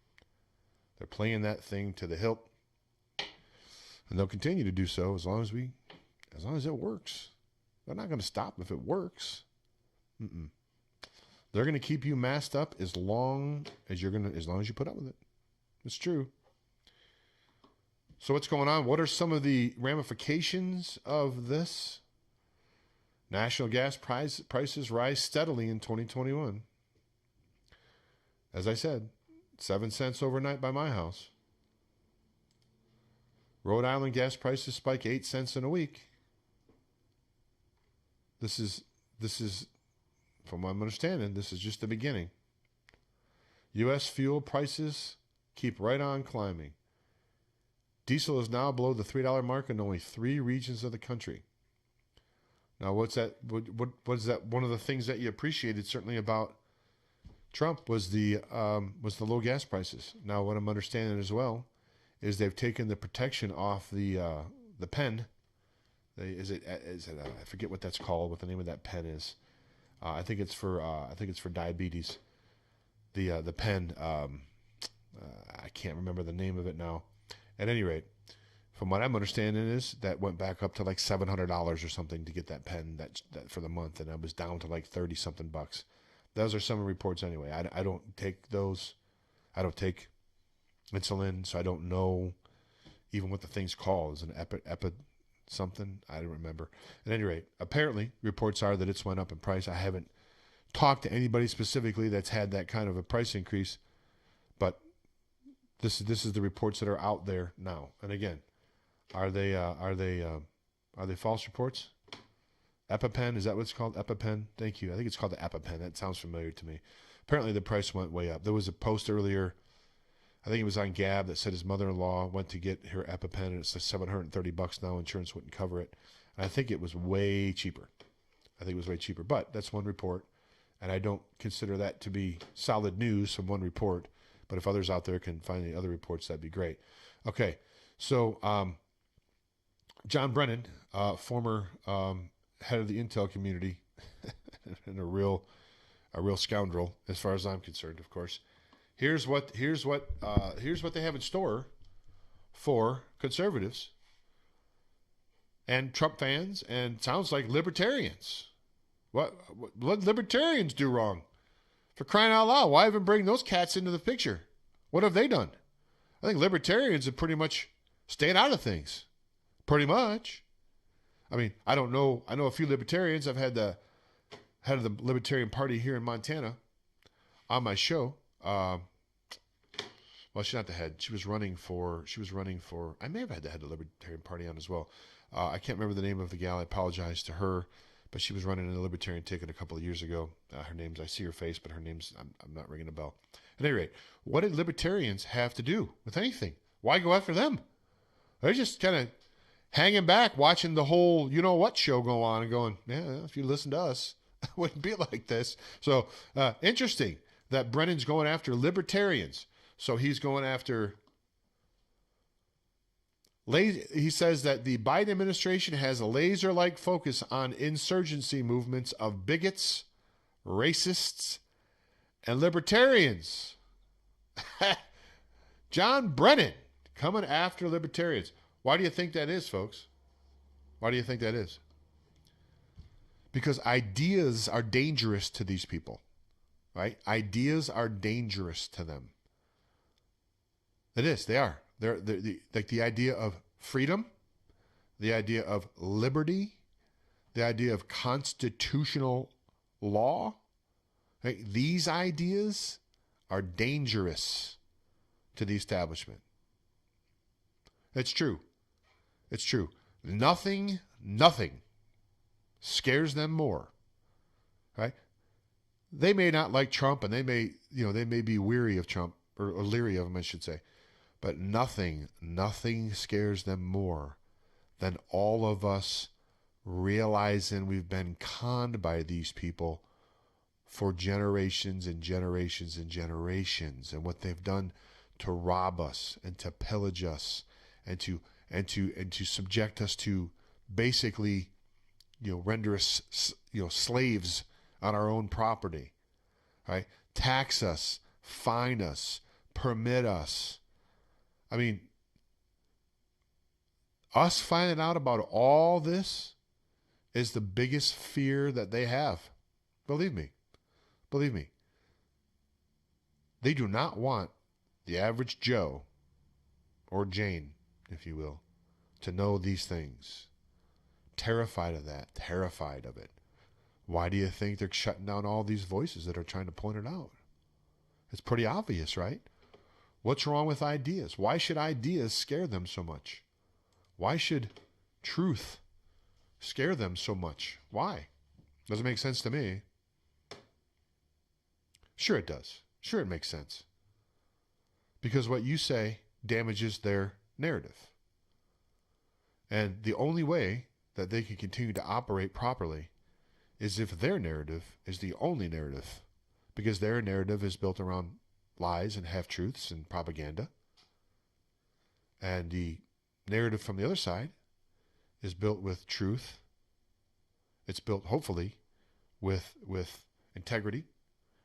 C: They're playing that thing to the hilt. And they'll continue to do so as long as it works. They're not going to stop if it works. They're going to keep you masked up as long as you put up with it. It's true. So what's going on? What are some of the ramifications of this? National gas prices rise steadily in 2021. As I said, 7 cents overnight by my house. Rhode Island gas prices spike 8 cents in a week. This is, from what I'm understanding, this is just the beginning. U.S. fuel prices keep right on climbing. Diesel is now below the $3 mark in only 3 regions of the country. Now, what's that? What is that? One of the things that you appreciated certainly about Trump was the low gas prices. Now, what I'm understanding as well is they've taken the protection off the pen. I forget what that's called. What the name of that pen is? I think it's for diabetes. The pen. I can't remember the name of it now. At any rate, from what I'm understanding is that went back up to like $700 or something to get that pen that for the month, and it was down to like 30 something bucks. Those are some reports anyway. I don't take those. I don't take insulin, so I don't know even what the thing's called. Is an epi something? I don't remember. At any rate, apparently reports are that it's went up in price. I haven't talked to anybody specifically that's had that kind of a price increase, but this is the reports that are out there now. And again, are they false reports? EpiPen, is that what it's called? EpiPen? Thank you. I think it's called the EpiPen. That sounds familiar to me. Apparently the price went way up. There was a post earlier, I think it was on Gab, that said his mother-in-law went to get her EpiPen, and it's like $730 now. Insurance wouldn't cover it. And I think it was way cheaper. But that's one report, and I don't consider that to be solid news from one report. But if others out there can find any other reports, that'd be great. Okay, so John Brennan, former head of the intel community, and a real scoundrel as far as I'm concerned, of course. Here's what they have in store for conservatives and Trump fans, and sounds like libertarians. What libertarians do wrong? For crying out loud, why even bring those cats into the picture? What have they done? I think libertarians have pretty much stayed out of things. Pretty much. I mean, I don't know. I know a few libertarians. I've had the head of the Libertarian Party here in Montana on my show. Well, she's not the head. She was running for, I may have had the head of the Libertarian Party on as well. I can't remember the name of the gal. I apologize to her, but she was running in the Libertarian ticket a couple of years ago. Her name's, I see her face, but her name's, I'm not ringing a bell. At any rate, what did libertarians have to do with anything? Why go after them? They're just kind of hanging back, watching the whole you know what show go on and going, yeah, if you listen to us, it wouldn't be like this. So interesting that Brennan's going after libertarians. So he's going after... He says that the Biden administration has a laser-like focus on insurgency movements of bigots, racists, and libertarians. John Brennan coming after libertarians. Why do you think that is, folks? Why do you think that is? Because ideas are dangerous to these people, right? Ideas are dangerous to them. It is. They are. They're like the idea of freedom, the idea of liberty, the idea of constitutional law. Right? These ideas are dangerous to the establishment. It's true. It's true. Nothing scares them more. Right? They may not like Trump, and they may be weary of Trump, or leery of him, I should say. But nothing scares them more than all of us realizing we've been conned by these people for generations and generations and generations, and what they've done to rob us and to pillage us and to subject us to basically, render us, slaves on our own property, right? Tax us, fine us, permit us. I mean, us finding out about all this is the biggest fear that they have. Believe me. Believe me. They do not want the average Joe, or Jane, if you will, to know these things. Terrified of that. Terrified of it. Why do you think they're shutting down all these voices that are trying to point it out? It's pretty obvious, right? What's wrong with ideas? Why should ideas scare them so much? Why should truth scare them so much? Why? Doesn't make sense to me. Sure it does. Sure it makes sense. Because what you say damages their narrative. And the only way that they can continue to operate properly is if their narrative is the only narrative. Because their narrative is built around lies and half-truths and propaganda. And the narrative from the other side is built with truth. It's built, hopefully, with integrity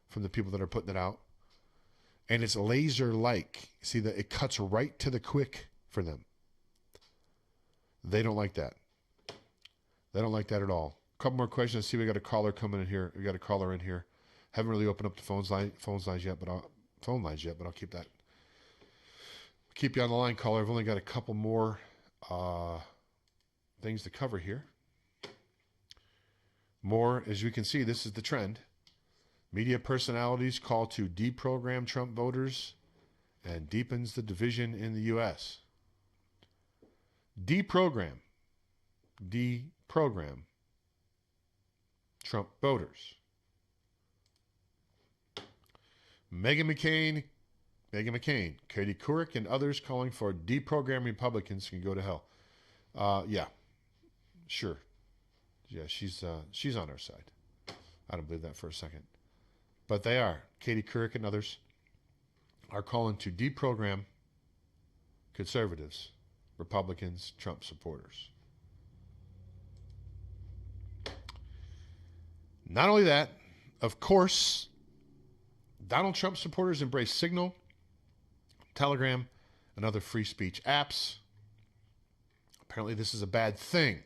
C: from the people that are putting it out. And it's laser-like. See, that it cuts right to the quick for them. They don't like that. They don't like that at all. A couple more questions. I see we got a caller coming in here. We got a caller in here. Haven't really opened up the phone lines yet, but I'll keep that. Keep you on the line, caller. I've only got a couple more things to cover here. More, as you can see, this is the trend. Media personalities call to deprogram Trump voters and deepens the division in the U.S. Deprogram Trump voters. Meghan McCain, Katie Couric, and others calling for deprogram Republicans can go to hell. Yeah, sure. Yeah, she's on our side. I don't believe that for a second. But they are. Katie Couric and others are calling to deprogram conservatives, Republicans, Trump supporters. Not only that, of course, Donald Trump supporters embrace Signal, Telegram, and other free speech apps. Apparently this is a bad thing.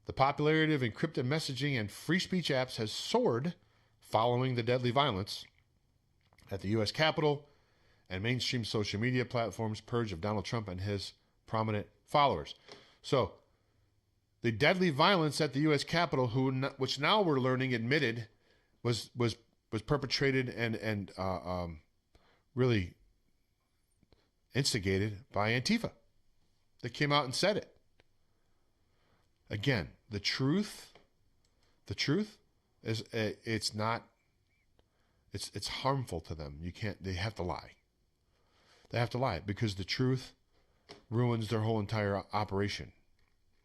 C: The popularity of encrypted messaging and free speech apps has soared following the deadly violence at the U.S. Capitol and mainstream social media platforms' purge of Donald Trump and his prominent followers. So, the deadly violence at the U.S. Capitol, which now we're learning admitted was perpetrated and really instigated by Antifa. They came out and said it. Again, the truth is it's harmful to them. They have to lie. They have to lie because the truth ruins their whole entire operation.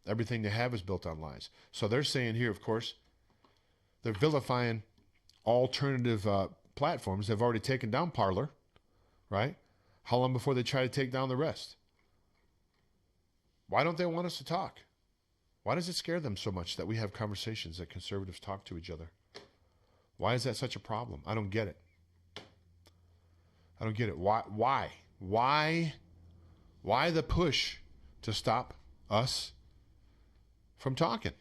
C: Everything they have is built on lies. So they're saying here, of course, they're vilifying alternative platforms have already taken down Parler, right? How long before they try to take down the rest? Why don't they want us to talk? Why does it scare them so much that we have conversations, that conservatives talk to each other? Why is that such a problem? I don't get it. I don't get it. Why? Why the push to stop us from talking?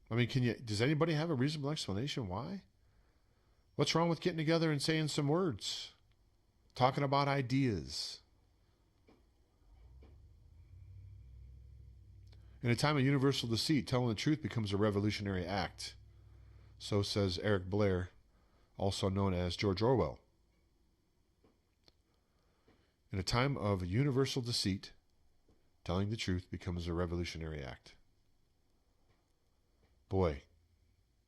C: I mean, does anybody have a reasonable explanation why? What's wrong with getting together and saying some words? Talking about ideas? In a time of universal deceit, telling the truth becomes a revolutionary act. So says Eric Blair, also known as George Orwell. In a time of universal deceit, telling the truth becomes a revolutionary act. Boy,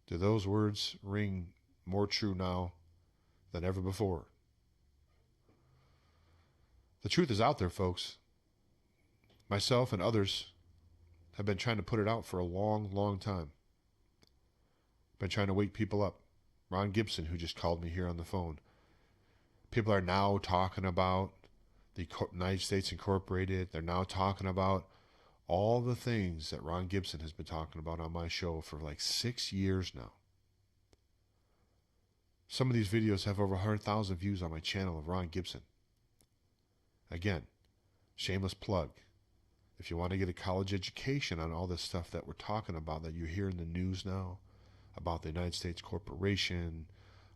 C: do those words ring more true now than ever before. The truth is out there, folks. Myself and others have been trying to put it out for a long, long time. Been trying to wake people up. Ron Gibson, who just called me here on the phone. People are now talking about the United States Incorporated. They're now talking about all the things that Ron Gibson has been talking about on my show for like 6 years now. Some of these videos have over 100,000 views on my channel of Ron Gibson. Again, shameless plug. If you want to get a college education on all this stuff that we're talking about, that you hear in the news now, about the United States Corporation,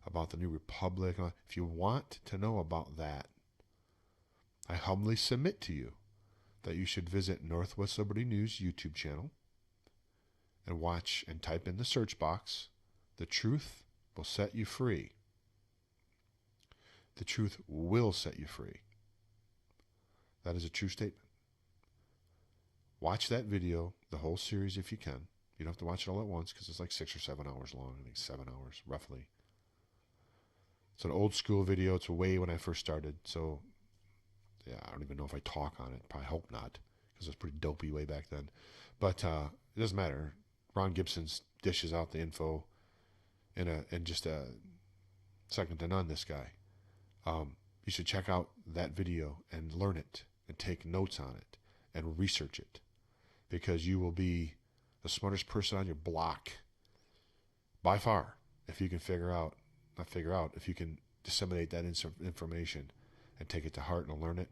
C: about the new republic, if you want to know about that, I humbly submit to you that you should visit Northwest Liberty News YouTube channel and watch and type in the search box, "The truth will set you free." The truth will set you free. That is a true statement. Watch that video, the whole series if you can. You don't have to watch it all at once because it's like 6 or 7 hours long. I think 7 hours, roughly. It's an old school video. It's way when I first started. So, yeah, I don't even know if I talk on it. Probably hope not because it was pretty dopey way back then. But it doesn't matter. Ron Gibson's dishes out the info in just a second to none, this guy. You should check out that video and learn it and take notes on it and research it, because you will be the smartest person on your block by far if you can if you can disseminate that information and take it to heart and learn it.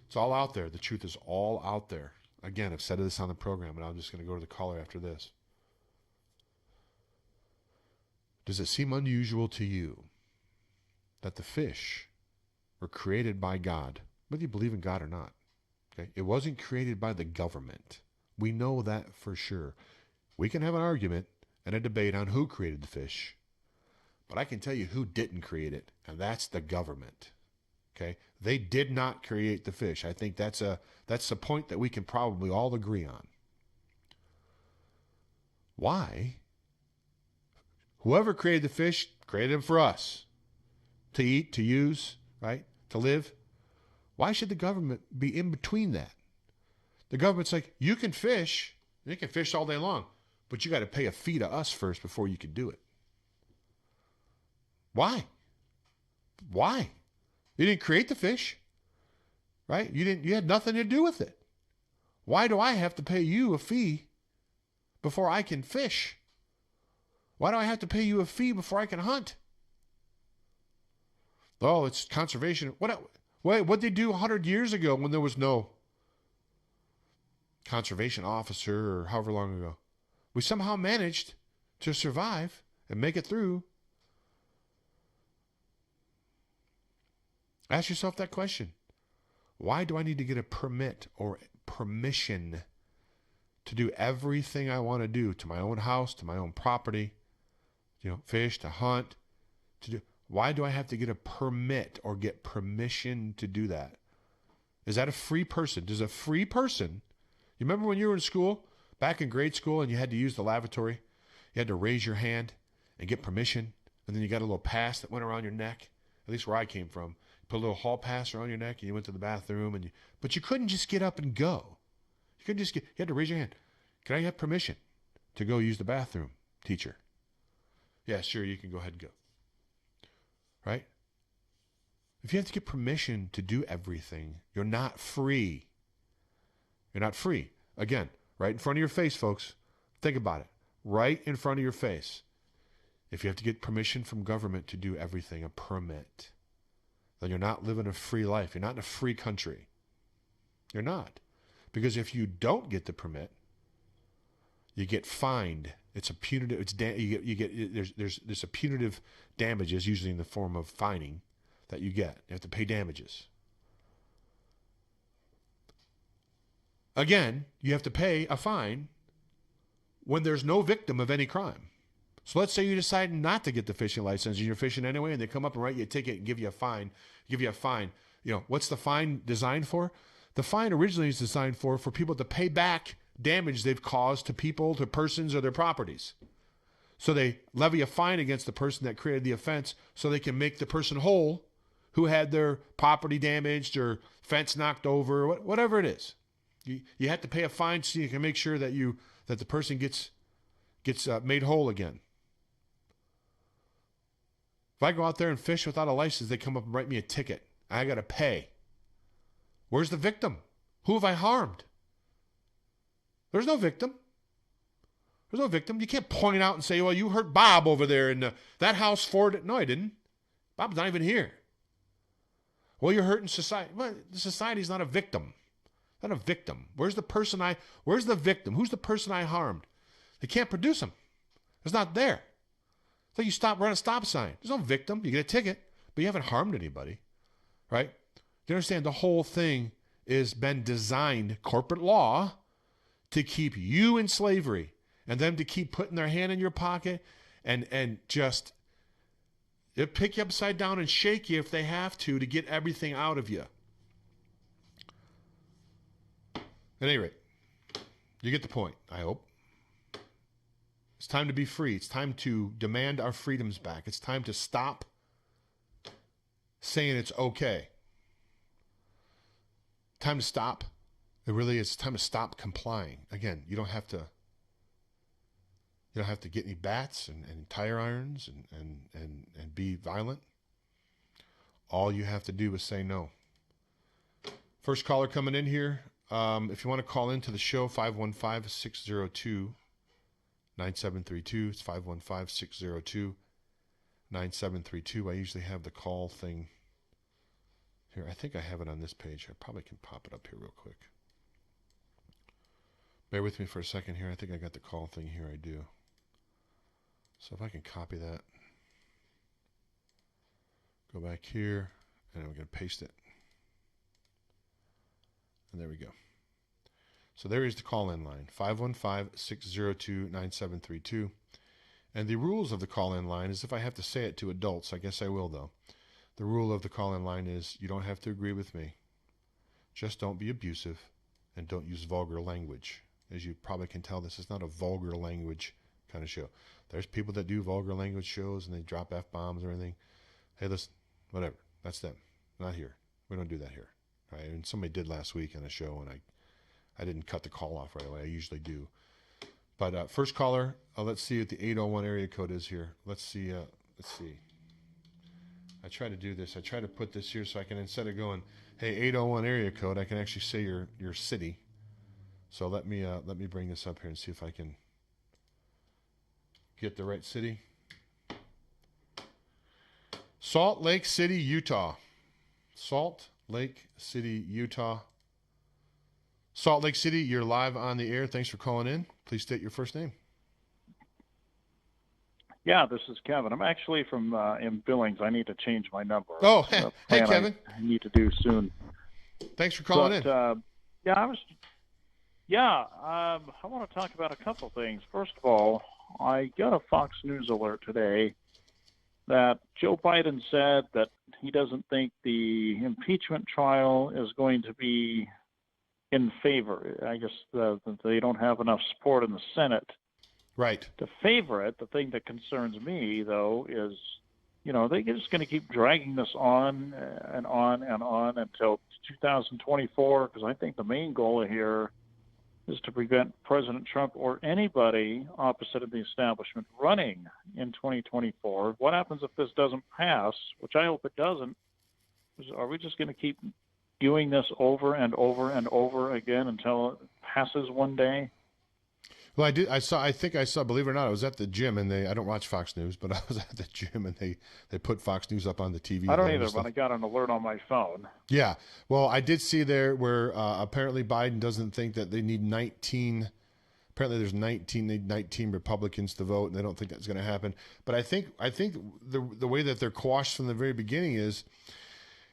C: It's all out there. The truth is all out there. Again, I've said this on the program, and I'm just going to go to the caller after this. Does it seem unusual to you that the fish were created by God, whether you believe in God or not? Okay? It wasn't created by the government. We know that for sure. We can have an argument and a debate on who created the fish, but I can tell you who didn't create it, and that's the government. Okay? They did not create the fish. I think that's a point that we can probably all agree on. Why? Whoever created the fish created them for us to eat, to use, right? To live. Why should the government be in between that? The government's like, you can fish all day long, but you got to pay a fee to us first before you can do it. Why? Why? You didn't create the fish, right? You had nothing to do with it. Why do I have to pay you a fee before I can fish? Why do I have to pay you a fee before I can hunt? Oh, it's conservation. What did they do 100 years ago when there was no conservation officer, or however long ago? We somehow managed to survive and make it through. Ask yourself that question. Why do I need to get a permit or permission to do everything I want to do to my own house, to my own property, fish, to hunt, to do? Why do I have to get a permit or get permission to do that? Is that a free person? Does a free person, you remember when you were in school, back in grade school, and you had to use the lavatory? You had to raise your hand and get permission, and then you got a little pass that went around your neck, at least where I came from. You put a little hall pass around your neck, and you went to the bathroom, but you couldn't just get up and go. You had to raise your hand. Can I have permission to go use the bathroom, teacher? Yeah, sure, you can go ahead and go. Right? If you have to get permission to do everything, you're not free. You're not free. Again, right in front of your face, folks. Think about it. Right in front of your face. If you have to get permission from government to do everything, a permit, then you're not living a free life. You're not in a free country. You're not. Because if you don't get the permit, you get fined. It's a punitive. There's a punitive damages, usually in the form of fining, that you get. You have to pay damages. Again, you have to pay a fine when there's no victim of any crime. So let's say you decide not to get the fishing license and you're fishing anyway, and they come up and write you a ticket and give you a fine. You know, what's the fine designed for? The fine originally is designed for people to pay back damage they've caused to people, to persons, or their properties. So they levy a fine against the person that created the offense so they can make the person whole who had their property damaged or fence knocked over, whatever it is. You have to pay a fine so you can make sure that the person gets made whole again. If I go out there and fish without a license, they come up and write me a ticket. I got to pay. Where's the victim? Who have I harmed? There's no victim. There's no victim. You can't point out and say, well, you hurt Bob over there in that house No, I didn't. Bob's not even here. Well, you're hurting society. Well, the society's not a victim. Not a victim. Where's the victim? Who's the person I harmed? They can't produce him. It's not there. So you run a stop sign. There's no victim. You get a ticket, but you haven't harmed anybody, right? You understand the whole thing has been designed, corporate law, to keep you in slavery and them to keep putting their hand in your pocket and just they'll pick you upside down and shake you if they have to get everything out of you. At any rate, you get the point, I hope. It's time to be free. It's time to demand our freedoms back. It's time to stop saying it's okay. Time to stop. It really is. It's time to stop complying. Again, you don't have to get any bats and tire irons and be violent. All you have to do is say no. First caller coming in here. If you want to call into the show, 515-602-9732. It's 515-602-9732. I usually have the call thing here. I think I have it on this page. I probably can pop it up here real quick. Bear with me for a second here. I think I got the call thing here. I do. So if I can copy that, go back here, and I'm going to paste it. And there we go. So there is the call-in line, 515-602-9732. And the rules of the call-in line is, if I have to say it to adults, I guess I will, though. The rule of the call-in line is you don't have to agree with me. Just don't be abusive and don't use vulgar language. As you probably can tell, this is not a vulgar language kind of show. There's people that do vulgar language shows and they drop F-bombs or anything. Hey, listen, whatever. That's them. Not here. We don't do that here. Right? And somebody did last week on a show, and I didn't cut the call off right away. I usually do. But first caller, let's see what the 801 area code is here. Let's see. I try to do this. I try to put this here so I can, instead of going, hey, 801 area code, I can actually say your city. So let me bring this up here and see if I can get the right city. Salt Lake City, Utah. Salt Lake City, Utah. Salt Lake City, you're live on the air. Thanks for calling in. Please state your first name.
D: Yeah, this is Kevin. I'm actually from in Billings. I need to change my number.
C: Oh, hey, Kevin.
D: I need to do soon.
C: Thanks for calling in.
D: I want to talk about a couple things. First of all, I got a Fox News alert today that Joe Biden said that he doesn't think the impeachment trial is going to be in favor. I guess they don't have enough support in the Senate.
C: Right.
D: To favor it. The thing that concerns me, though, is, they're just going to keep dragging this on and on and on until 2024, because I think the main goal here is to prevent President Trump or anybody opposite of the establishment running in 2024. What happens if this doesn't pass, which I hope it doesn't? Are we just going to keep doing this over and over and over again until it passes one day?
C: Well, I think I saw, believe it or not, I was at the gym and I don't watch Fox News, but I was at the gym and they put Fox News up on the TV.
D: I don't either, but I got an alert on my phone.
C: Yeah. Well, I did see there where apparently Biden doesn't think that they need 19. Apparently there's 19 Republicans to vote, and they don't think that's going to happen. But I think the way that they're quashed from the very beginning is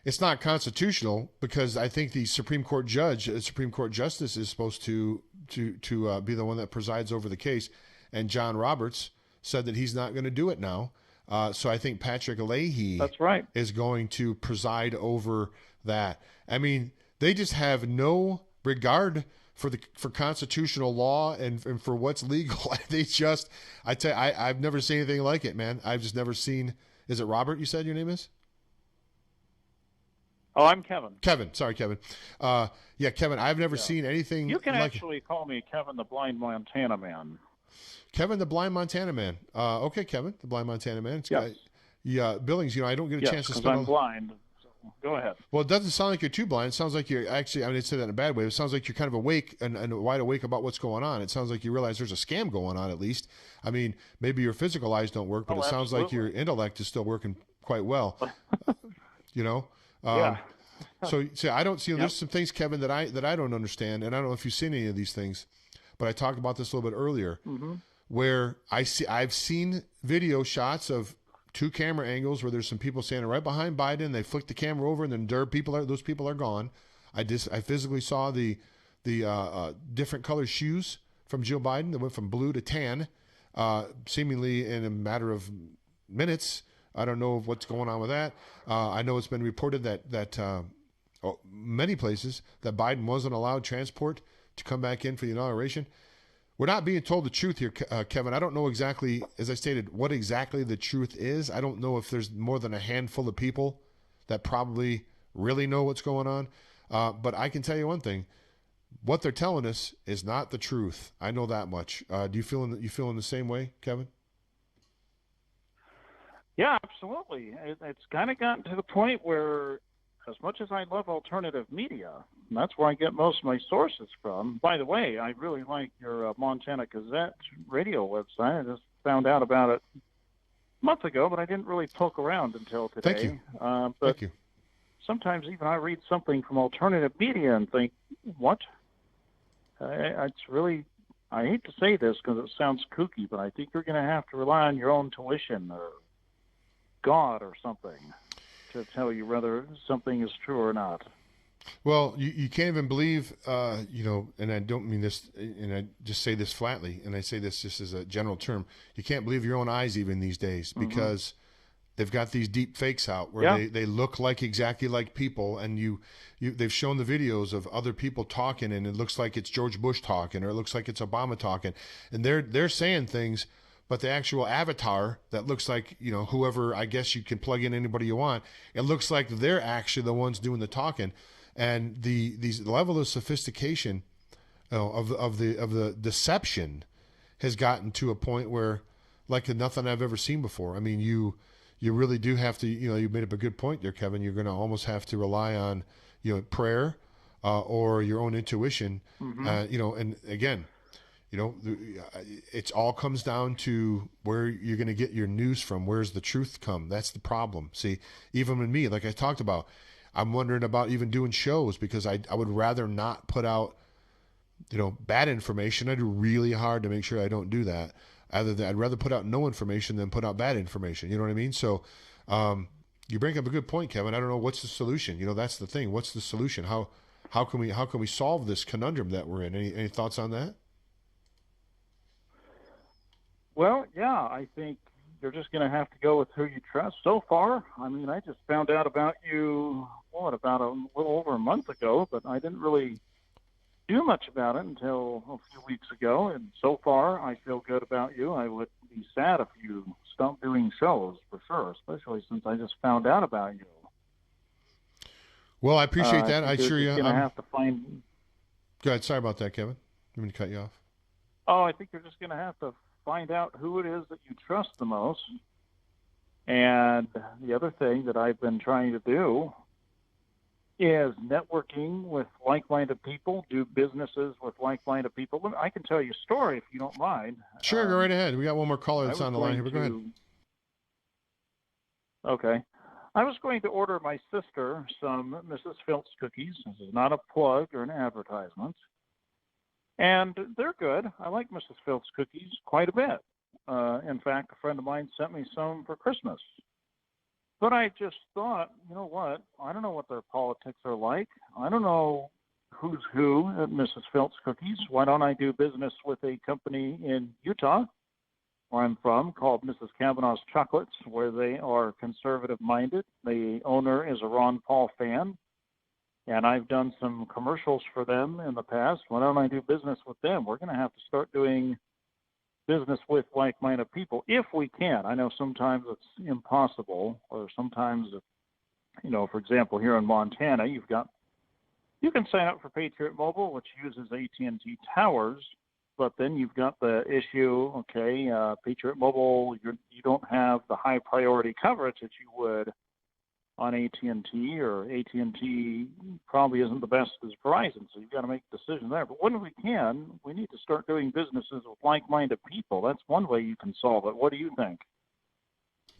C: it's not constitutional, because I think the Supreme Court justice is supposed to be the one that presides over the case, and John Roberts said that he's not going to do it now. So I think Patrick Leahy
D: That's right.
C: is going to preside over that. I mean, they just have no regard for constitutional law and for what's legal. I've never seen anything like it, man. I've just never seen. Is it Robert? You said your name is?
D: Oh, I'm Kevin.
C: Kevin. Sorry, Kevin. Yeah, Kevin, I've never seen anything.
D: You can
C: like
D: actually call me Kevin the Blind Montana Man.
C: Kevin the Blind Montana Man. Okay, Kevin the Blind Montana Man.
D: Yes.
C: Yeah, Billings, I don't get a chance to
D: because
C: spend.
D: I'm blind. So go ahead.
C: Well, it doesn't sound like you're too blind. It sounds like you're actually, I didn't say that in a bad way. It sounds like you're kind of awake and wide awake about what's going on. It sounds like you realize there's a scam going on, at least. I mean, maybe your physical eyes don't work, but it sounds like your intellect is still working quite well.
D: Yeah.
C: So I don't see. There's some things, Kevin, that I don't understand, and I don't know if you've seen any of these things, but I talked about this a little bit earlier, where I've seen video shots of two camera angles where there's some people standing right behind Biden. They flick the camera over, and then those people are gone. I physically saw the different color shoes from Jill Biden that went from blue to tan, seemingly in a matter of minutes. I don't know what's going on with that. I know it's been reported that many places that Biden wasn't allowed transport to come back in for the inauguration. We're not being told the truth here, Kevin. I don't know exactly, as I stated, what exactly the truth is. I don't know if there's more than a handful of people that probably really know what's going on. But I can tell you one thing. What they're telling us is not the truth. I know that much. Do you feel in the same way, Kevin?
D: Yeah, absolutely. It's kind of gotten to the point where, as much as I love alternative media, and that's where I get most of my sources from. By the way, I really like your Montana Gazette radio website. I just found out about it a month ago, but I didn't really poke around until today.
C: Thank you.
D: But
C: Thank you.
D: sometimes even I read something from alternative media and think, what? It's really, I hate to say this because it sounds kooky, but I think you're going to have to rely on your own tuition or God or something to tell you whether something is true or not.
C: Well, you can't even believe, and I don't mean this, and I just say this flatly, and I say this just as a general term, you can't believe your own eyes even these days, because they've got these deep fakes out where they look like exactly like people, and they've shown the videos of other people talking, and it looks like it's George Bush talking, or it looks like it's Obama talking, and they're saying things. But the actual avatar that looks like, whoever, I guess you can plug in anybody you want, it looks like they're actually the ones doing the talking. And the level of sophistication of the deception has gotten to a point where, like nothing I've ever seen before. I mean, you really do have to, you made up a good point there, Kevin. You're going to almost have to rely on, prayer or your own intuition, and again, it all comes down to where you're going to get your news from. Where's the truth come? That's the problem. See, even with me, like I talked about, I'm wondering about even doing shows because I would rather not put out, bad information. I do really hard to make sure I don't do that. I'd rather put out no information than put out bad information. You know what I mean? So, you bring up a good point, Kevin. I don't know what's the solution. That's the thing. What's the solution? How can we solve this conundrum that we're in? Any thoughts on that?
D: Well, yeah, I think you're just going to have to go with who you trust. So far, I mean, I just found out about you, about a little over a month ago, but I didn't really do much about it until a few weeks ago. And so far, I feel good about you. I would be sad if you stopped doing shows, for sure, especially since I just found out about you.
C: Well, I appreciate that. I sure you.
D: You're going to have to find.
C: Go ahead. Sorry about that, Kevin. Let me cut you off.
D: Oh, I think you're just going to have to find out who it is that you trust the most. And the other thing that I've been trying to do is networking with like-minded people, do businesses with like-minded people. I can tell you a story if you don't mind.
C: Sure, go right ahead. We got one more caller that's on the line here, but go ahead.
D: Okay. I was going to order my sister some Mrs. Phillips cookies. This is not a plug or an advertisement. And they're good. I like Mrs. Phillips cookies quite a bit. In fact, a friend of mine sent me some for Christmas. But I just thought, you know what? I don't know what their politics are like. I don't know who's who at Mrs. Phillips Cookies. Why don't I do business with a company in Utah, where I'm from, called Mrs. Kavanaugh's Chocolates, where they are conservative-minded. The owner is a Ron Paul fan, and I've done some commercials for them in the past. Why don't I do business with them? We're going to have to start doing business with like-minded people if we can. I know sometimes it's impossible, or sometimes, for example, here in Montana, you can sign up for Patriot Mobile, which uses AT&T towers, but then you've got the issue, Patriot Mobile, you don't have the high priority coverage that you would on AT&T, or AT&T probably isn't the best as Verizon, so you've got to make a decision there. But when we can, we need to start doing businesses with like-minded people. That's one way you can solve it. What do you think?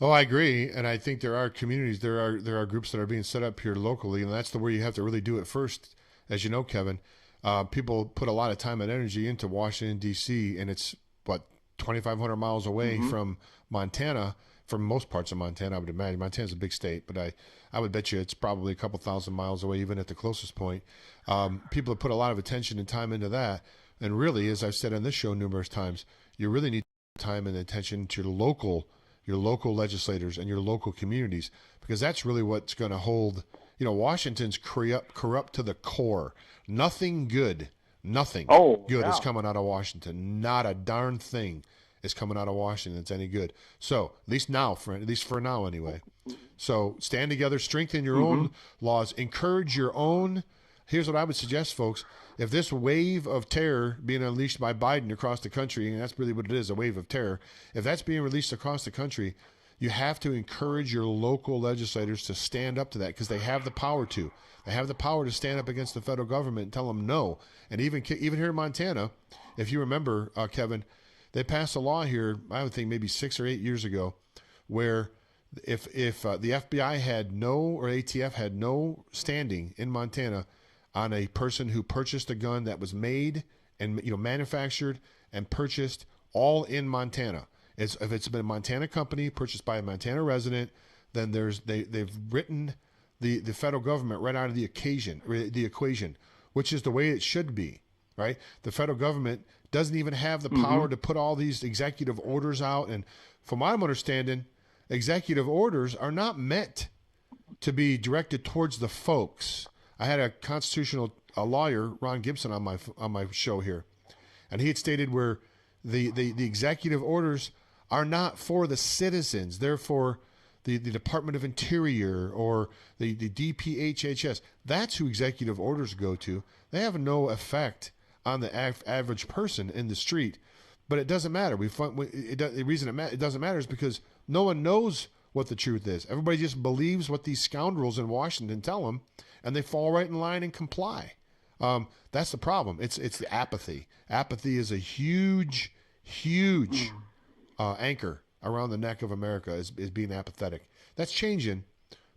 C: Oh, I agree, and I think there are communities, there are groups that are being set up here locally, and that's the way you have to really do it first. As you know, Kevin, people put a lot of time and energy into Washington, D.C., and it's, 2,500 miles away from Montana. From most parts of Montana, I would imagine. Montana's a big state, but I would bet you it's probably a couple thousand miles away, even at the closest point. People have put a lot of attention and time into that. And really, as I've said on this show numerous times, you really need time and attention to your local legislators and your local communities, because that's really what's going to hold. Washington's corrupt to the core. Nothing good is coming out of Washington. Not a darn thing is coming out of Washington that's any good. So at least for now anyway. So stand together, strengthen your own laws, encourage your own. Here's what I would suggest, folks. If this wave of terror being unleashed by Biden across the country, and that's really what it is, a wave of terror, if that's being released across the country, you have to encourage your local legislators to stand up to that, because they have the power to. They have the power to stand up against the federal government and tell them no. And even here in Montana, if you remember, Kevin, they passed a law here, I would think maybe 6 or 8 years ago, where if the FBI had or ATF had no standing in Montana on a person who purchased a gun that was made and manufactured and purchased all in Montana. If it's been a Montana company purchased by a Montana resident, then they've written the federal government right out of the equation, which is the way it should be, right? The federal government doesn't even have the power to put all these executive orders out. And from what I'm understanding, executive orders are not meant to be directed towards the folks. I had a constitutional lawyer, Ron Gibson, on my show here, and he had stated where the executive orders are not for the citizens. They're for the Department of Interior or the DPHHS. That's who executive orders go to. They have no effect on the average person in the street, but it doesn't matter. The reason it doesn't matter is because no one knows what the truth is. Everybody just believes what these scoundrels in Washington tell them, and they fall right in line and comply. That's the problem. It's the apathy. Apathy is a huge anchor around the neck of America is being apathetic. That's changing,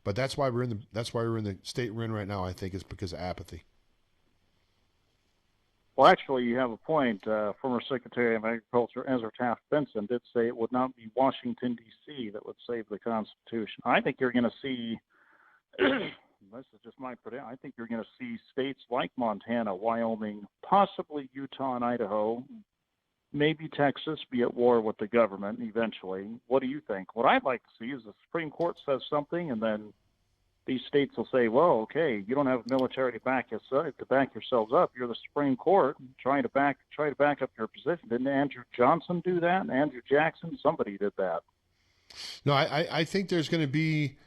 C: but that's why we're in the state we're in right now. I think is because of apathy.
D: Well, actually, you have a point. Former Secretary of Agriculture Ezra Taft Benson did say it would not be Washington, D.C. that would save the Constitution. I think you're going to see, this is just my prediction, I think you're going to see states like Montana, Wyoming, possibly Utah and Idaho, maybe Texas be at war with the government eventually. What do you think? What I'd like to see is the Supreme Court says something, and then these states will say, well, okay, you don't have military to back yourselves up. You're the Supreme Court try to back up your position. Didn't Andrew Johnson do that? And Andrew Jackson? Somebody did that.
C: No, I think there's going to be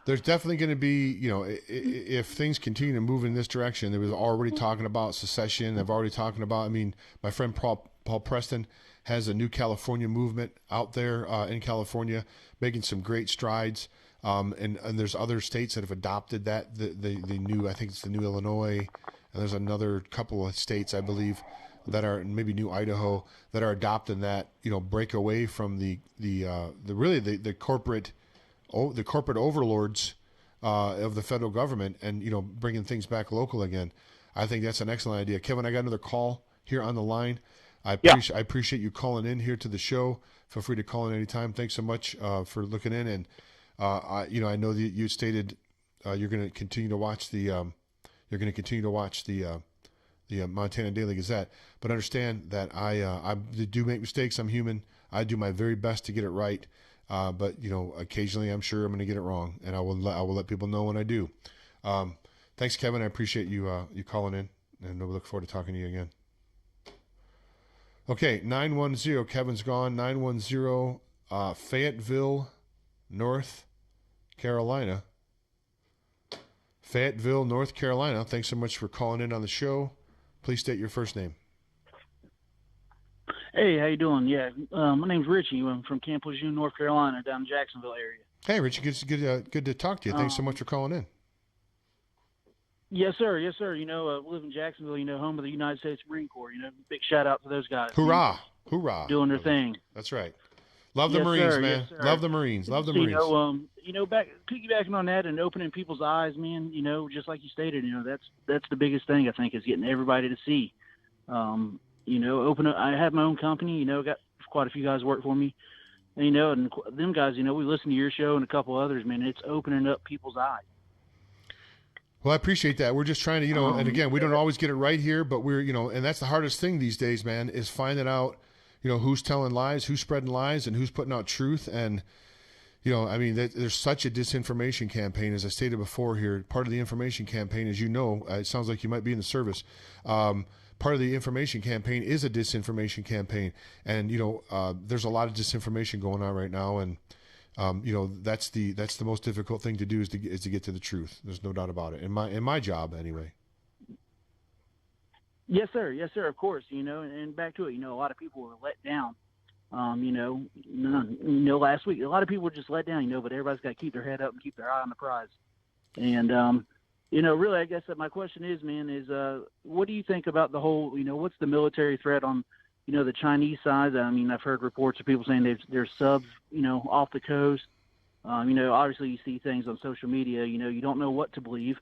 C: there's definitely going to be, if things continue to move in this direction, there was already talking about secession. They've already talking about, my friend Paul Preston has a new California movement out there in California, making some great strides. And there's other states that have adopted that, the new, I think it's the new Illinois, and there's another couple of states, I believe, that are, maybe new Idaho, that are adopting that, break away from the corporate overlords of the federal government, and bringing things back local again. I think that's an excellent idea. Kevin, I got another call here on the line. I appreciate you calling in here to the show. Feel free to call in anytime. Thanks so much for looking in. And I know that you stated you're going to continue to watch the Montana Daily Gazette, but understand that I do make mistakes. I'm human. I do my very best to get it right. But occasionally I'm sure I'm going to get it wrong, and I will let people know when I do. Thanks, Kevin. I appreciate you calling in, and we look forward to talking to you again. Okay, 910. Kevin's gone. 910, Fayetteville, North Carolina. Fayetteville, North Carolina. Thanks so much for calling in on the show. Please state your first name.
E: Hey, how you doing? Yeah, my name's Richie. I'm from Camp Lejeune, North Carolina, down in Jacksonville area.
C: Hey, Richie, good to talk to you. Thanks so much for calling in.
E: Yes, sir. Yes, sir. We live in Jacksonville, home of the United States Marine Corps. Big shout out to those guys.
C: Hoorah. Hoorah.
E: Doing their thing.
C: That's right. Love the Marines, man.
E: Yes,
C: Love the Marines. Love the Marines.
E: Back piggybacking on that and opening people's eyes, man, just like you stated, that's the biggest thing, I think, is getting everybody to see. I have my own company, got quite a few guys work for me. And, and them guys, we listen to your show and a couple others, man. It's opening up people's eyes.
C: Well, I appreciate that. We're just trying to, and again, we don't always get it right here, but we're, and that's the hardest thing these days, man, is finding out, who's telling lies, who's spreading lies, and who's putting out truth. And, there's such a disinformation campaign, as I stated before here. Part of the information campaign, as it sounds like you might be in the service. Part of the information campaign is a disinformation campaign. And, there's a lot of disinformation going on right now. And, that's the most difficult thing to do is to get to the truth. There's no doubt about it. In my job, anyway.
E: Yes, sir. Yes, sir. Of course. And back to it. A lot of people were let down. Last week a lot of people were just let down. But everybody's got to keep their head up and keep their eye on the prize. And really, I guess that my question is, man, is what do you think about the whole? What's the military threat on? The Chinese side. I've heard reports of people saying there's subs, off the coast. Obviously you see things on social media, you don't know what to believe.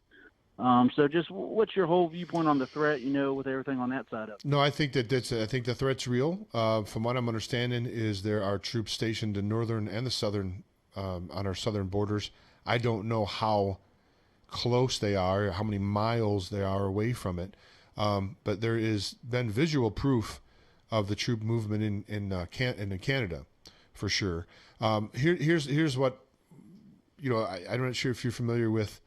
E: So just what's your whole viewpoint on the threat, with everything on that side of it?
C: No, I think I think the threat's real. From what I'm understanding is there are troops stationed in northern and the southern, on our southern borders. I don't know how close they are, how many miles they are away from it. But there is been visual proof of the troop movement in Canada, for sure. Here's what, I'm not sure if you're familiar with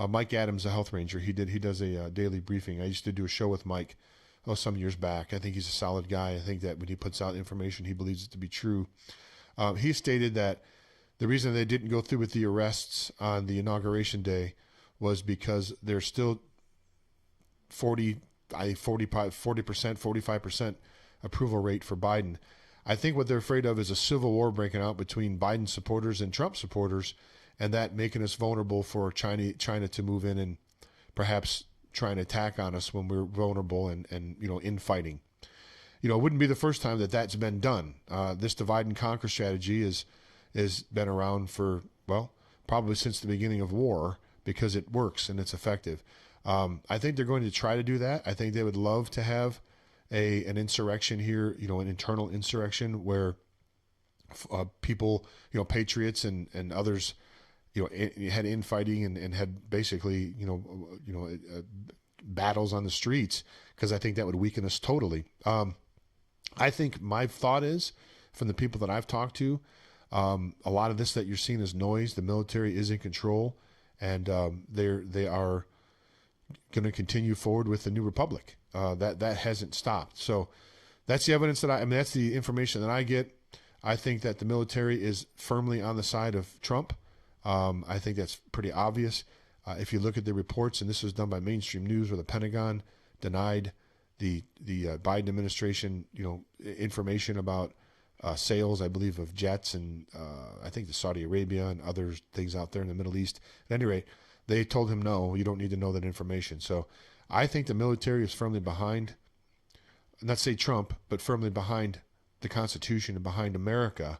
C: Mike Adams, a health ranger. He does a daily briefing. I used to do a show with Mike some years back. I think he's a solid guy. I think that when he puts out information, he believes it to be true. He stated that the reason they didn't go through with the arrests on the inauguration day was because there's still 40%, 45% approval rate for Biden. I think what they're afraid of is a civil war breaking out between Biden supporters and Trump supporters, and that making us vulnerable for China to move in and perhaps try and attack on us when we're vulnerable and infighting. It wouldn't be the first time that's been done. This divide and conquer strategy has been around for, probably since the beginning of war, because it works and it's effective. I think they're going to try to do that. I think they would love to have an insurrection here, an internal insurrection where people, Patriots and others, had infighting and had basically, battles on the streets, because I think that would weaken us totally. I think my thought is, from the people that I've talked to, a lot of this that you're seeing is noise. The military is in control, and they are going to continue forward with the new republic. That hasn't stopped. So that's the evidence that's the information that I get. I think that the military is firmly on the side of Trump. I think that's pretty obvious. If you look at the reports, and this was done by mainstream news, where the Pentagon denied the Biden administration, information about sales, I believe, of jets and I think to Saudi Arabia and other things out there in the Middle East. At any rate, they told him, no, you don't need to know that information. So I think the military is firmly behind, not say Trump, but firmly behind the Constitution and behind America.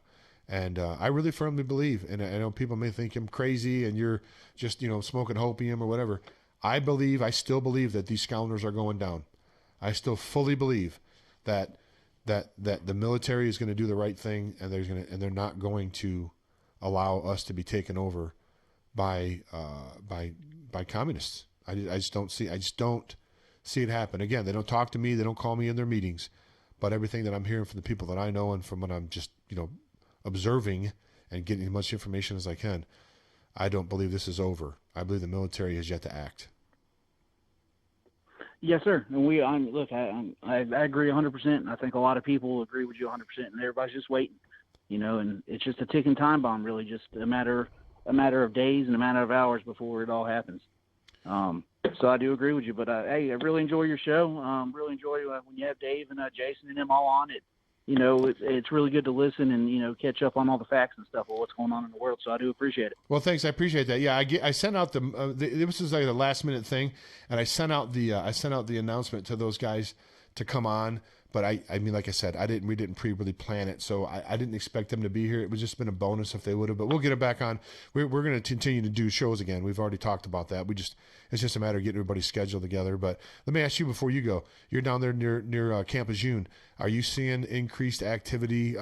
C: And I really firmly believe, and I know people may think I'm crazy and you're just, smoking opium or whatever. I still believe that these scoundrels are going down. I still fully believe that the military is going to do the right thing, and they're not going to allow us to be taken over by communists. I just don't see it happen. Again, they don't talk to me, they don't call me in their meetings, but everything that I'm hearing from the people that I know and from what I'm just observing and getting as much information as I can, I don't believe this is over. I believe the military has yet to act.
E: Yes, sir. And I agree 100%. I think a lot of people agree with you 100%, and everybody's just waiting, and it's just a ticking time bomb, really, just a matter of days and a matter of hours before it all happens. So I do agree with you, but hey, I really enjoy your show. Really enjoy when you have Dave and Jason and them all on it. It's really good to listen and, catch up on all the facts and stuff of what's going on in the world. So I do appreciate it.
C: Well, thanks. I appreciate that. Yeah, I sent out this is like a last minute thing, and I sent out the announcement to those guys to come on. But I mean, like I said, we didn't really plan it, so I didn't expect them to be here. It was just been a bonus if they would have. But we'll get it back on. We're going to continue to do shows again. We've already talked about that. It's just a matter of getting everybody's schedule together. But let me ask you before you go. You're down there near Camp Lejeune. Are you seeing increased activity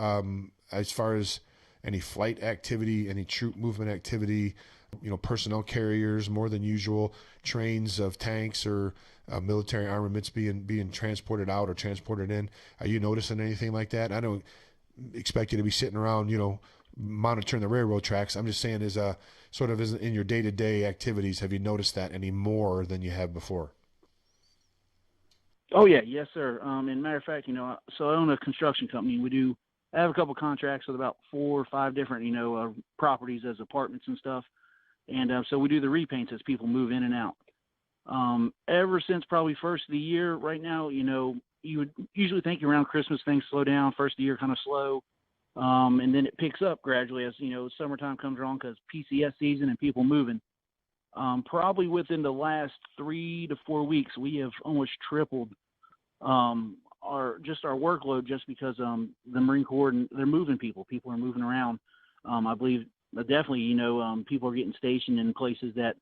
C: as far as any flight activity, any troop movement activity? Personnel carriers more than usual, trains of tanks or military armaments being transported out or transported in. Are you noticing anything like that? I don't expect you to be sitting around, monitoring the railroad tracks. I'm just saying, is sort of in your day-to-day activities, have you noticed that any more than you have before?
E: Oh yeah, yes sir. And matter of fact, so I own a construction company. I have a couple contracts with about 4 or 5 different, properties as apartments and stuff. And so we do the repaints as people move in and out. Ever since probably first of the year, right now, you would usually think around Christmas things slow down. First of the year kind of slow, and then it picks up gradually as summertime comes around because PCS season and people moving. Probably within the last 3 to 4 weeks, we have almost tripled our workload just because the Marine Corps, they're moving people. People are moving around. I believe. But definitely, people are getting stationed in places that,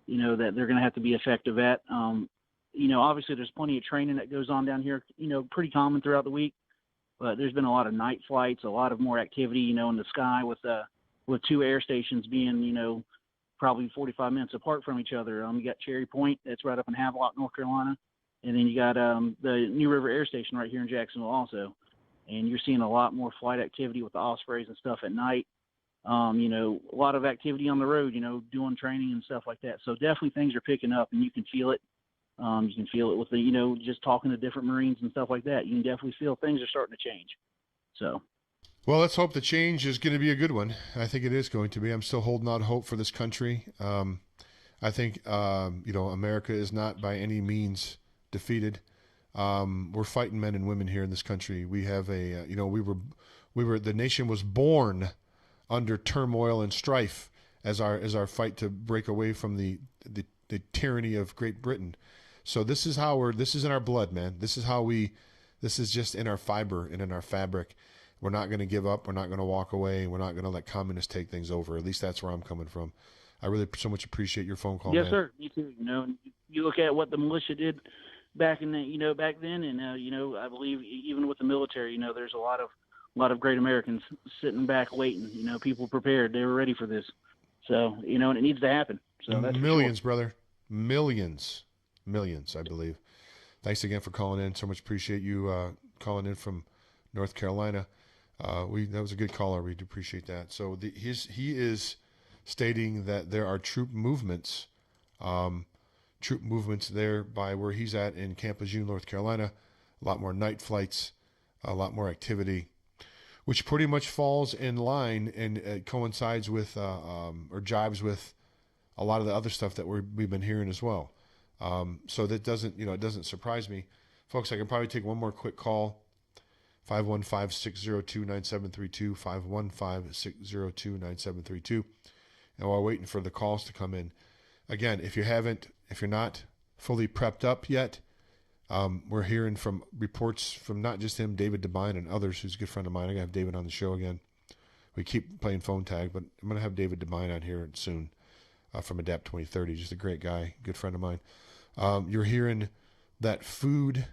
E: that they're going to have to be effective at. Obviously there's plenty of training that goes on down here, pretty common throughout the week, but there's been a lot of night flights, a lot of more activity, in the sky with 2 air stations being, probably 45 minutes apart from each other. You got Cherry Point, that's right up in Havelock, North Carolina. And then you got the New River Air Station right here in Jacksonville also. And you're seeing a lot more flight activity with the Ospreys and stuff at night. A lot of activity on the road, doing training and stuff like that. So definitely things are picking up, and you can feel it. You can feel it with just talking to different Marines and stuff like that. You can definitely feel things are starting to change. So.
C: Well, let's hope the change is going to be a good one. I think it is going to be. I'm still holding out hope for this country. I think, America is not by any means defeated. We're fighting men and women here in this country. We have the nation was born under turmoil and strife as our fight to break away from the tyranny of Great Britain. So this is in our blood, man. This is just in our fiber and in our fabric. We're not going to give up. We're not going to walk away. We're not going to let communists take things over. At least that's where I'm coming from. I really so much appreciate your phone call,
E: yes,
C: man.
E: Sir. Me too. You look at what the militia did back in back then, and I believe even with the military, there's a lot of great Americans sitting back waiting. People prepared. They were ready for this. So, and it needs to happen. So that's
C: millions, brother. Millions, I believe. Thanks again for calling in. So much appreciate you calling in from North Carolina. That was a good caller. We do appreciate that. So he is stating that there are troop movements there by where he's at in Camp Lejeune, North Carolina. A lot more night flights, a lot more activity. which pretty much falls in line and coincides with or jives with a lot of the other stuff that we've been hearing as well. So that doesn't, it doesn't surprise me. Folks, I can probably take one more quick call. 515-602-9732, 515-602-9732. And while waiting for the calls to come in, again, if you're not fully prepped up yet, we're hearing from reports from not just him, David Devine and others, who's a good friend of mine. I'm going to have David on the show again. We keep playing phone tag, but I'm going to have David Devine on here soon from Adapt 2030. Just a great guy, good friend of mine. You're hearing that food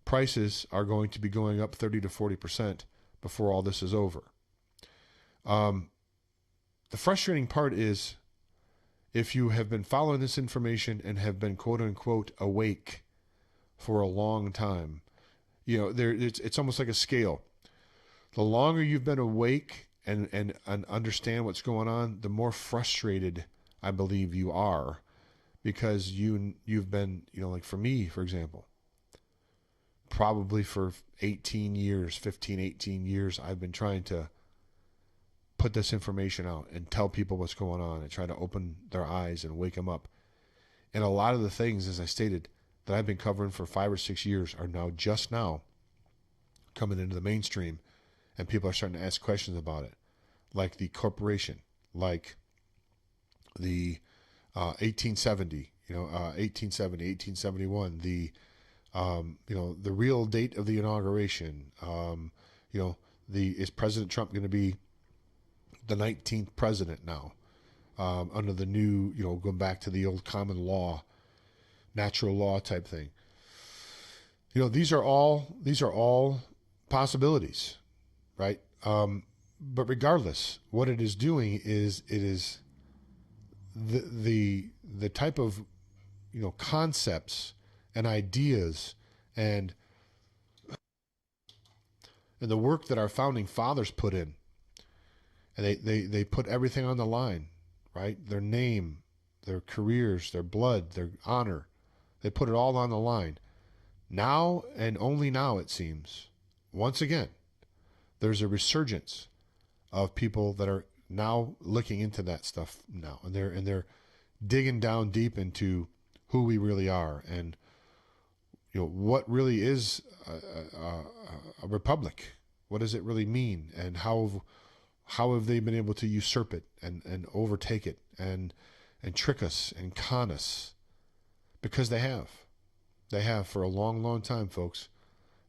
C: prices are going to be going up 30 to 40% before all this is over. The frustrating part is, if you have been following this information and have been quote unquote awake for a long time, it's almost like a scale. The longer you've been awake and understand what's going on, the more frustrated I believe you are, because you've been, like for me, for example, probably for 18 years, I've been trying to put this information out and tell people what's going on and try to open their eyes and wake them up. And a lot of the things, as I stated, that I've been covering for 5 or 6 years are just now coming into the mainstream, and people are starting to ask questions about it, like the corporation, like the 1870, 1871, the real date of the inauguration, is President Trump going to be the 19th president now, under the new, going back to the old common law, natural law type thing. These are all possibilities, right? But regardless, what it is doing is it is the type of, concepts and ideas and the work that our founding fathers put in. And they put everything on the line, right? Their name, their careers, their blood, their honor. They put it all on the line. Now, and only now, it seems, once again, there's a resurgence of people that are now looking into that stuff now. And they're digging down deep into who we really are and, what really is a republic. What does it really mean? And how have they been able to usurp it and overtake it and trick us and con us? Because they have. They have for a long, long time, folks.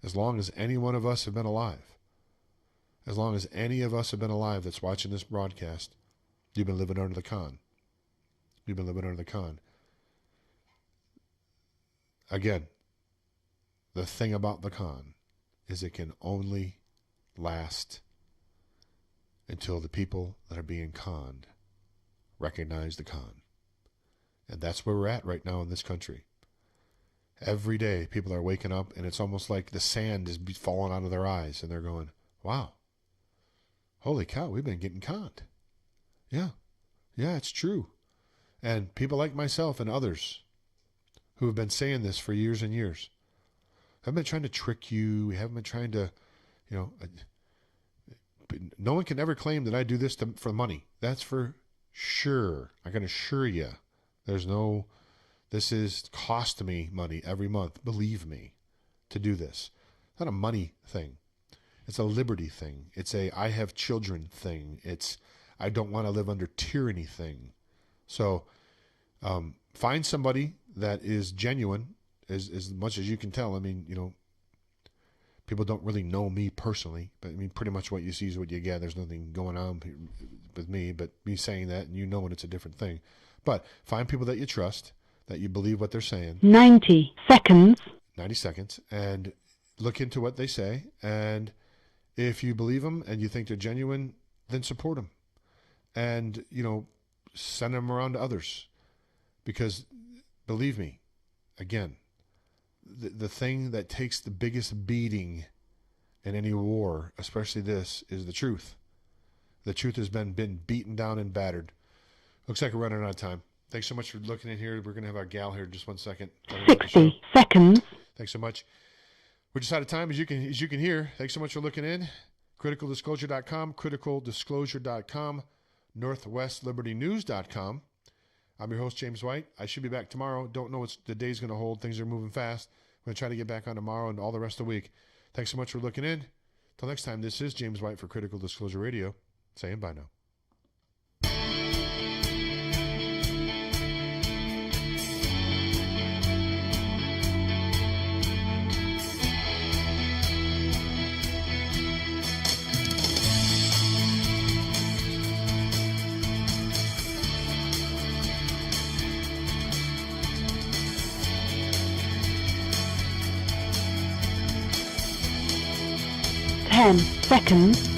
C: As long as any one of us have been alive. As long as any of us have been alive that's watching this broadcast, you've been living under the con. You've been living under the con. Again, the thing about the con is it can only last until the people that are being conned recognize the con. And that's where we're at right now in this country. Every day, people are waking up, and it's almost like the sand is falling out of their eyes, and they're going, wow, holy cow, we've been getting conned. Yeah, it's true. And people like myself and others who have been saying this for years and years, haven't been trying to trick you. We haven't been trying to, no one can ever claim that I do this for money. That's for sure. I can assure you. This is cost me money every month. Believe me, to do this. It's not a money thing. It's a liberty thing. It's a I have children thing. It's I don't want to live under tyranny thing. So find somebody that is genuine, as much as you can tell. I mean, people don't really know me personally, but I mean, pretty much what you see is what you get. There's nothing going on with me, but me saying that, and it's a different thing. But find people that you trust, that you believe what they're saying.
A: 90 seconds.
C: 90 seconds. And look into what they say. And if you believe them and you think they're genuine, then support them. And, send them around to others. Because, believe me, again, the thing that takes the biggest beating in any war, especially this, is the truth. The truth has been beaten down and battered. Looks like we're running out of time. Thanks so much for looking in here. We're going to have our gal here in just 1 second.
A: 60 seconds.
C: Thanks so much. We're just out of time, as you can hear. Thanks so much for looking in. CriticalDisclosure.com, CriticalDisclosure.com, northwestlibertynews.com. I'm your host, James White. I should be back tomorrow. Don't know what the day's going to hold. Things are moving fast. I'm going to try to get back on tomorrow and all the rest of the week. Thanks so much for looking in. Till next time, this is James White for Critical Disclosure Radio. Saying bye now.
A: Ten seconds.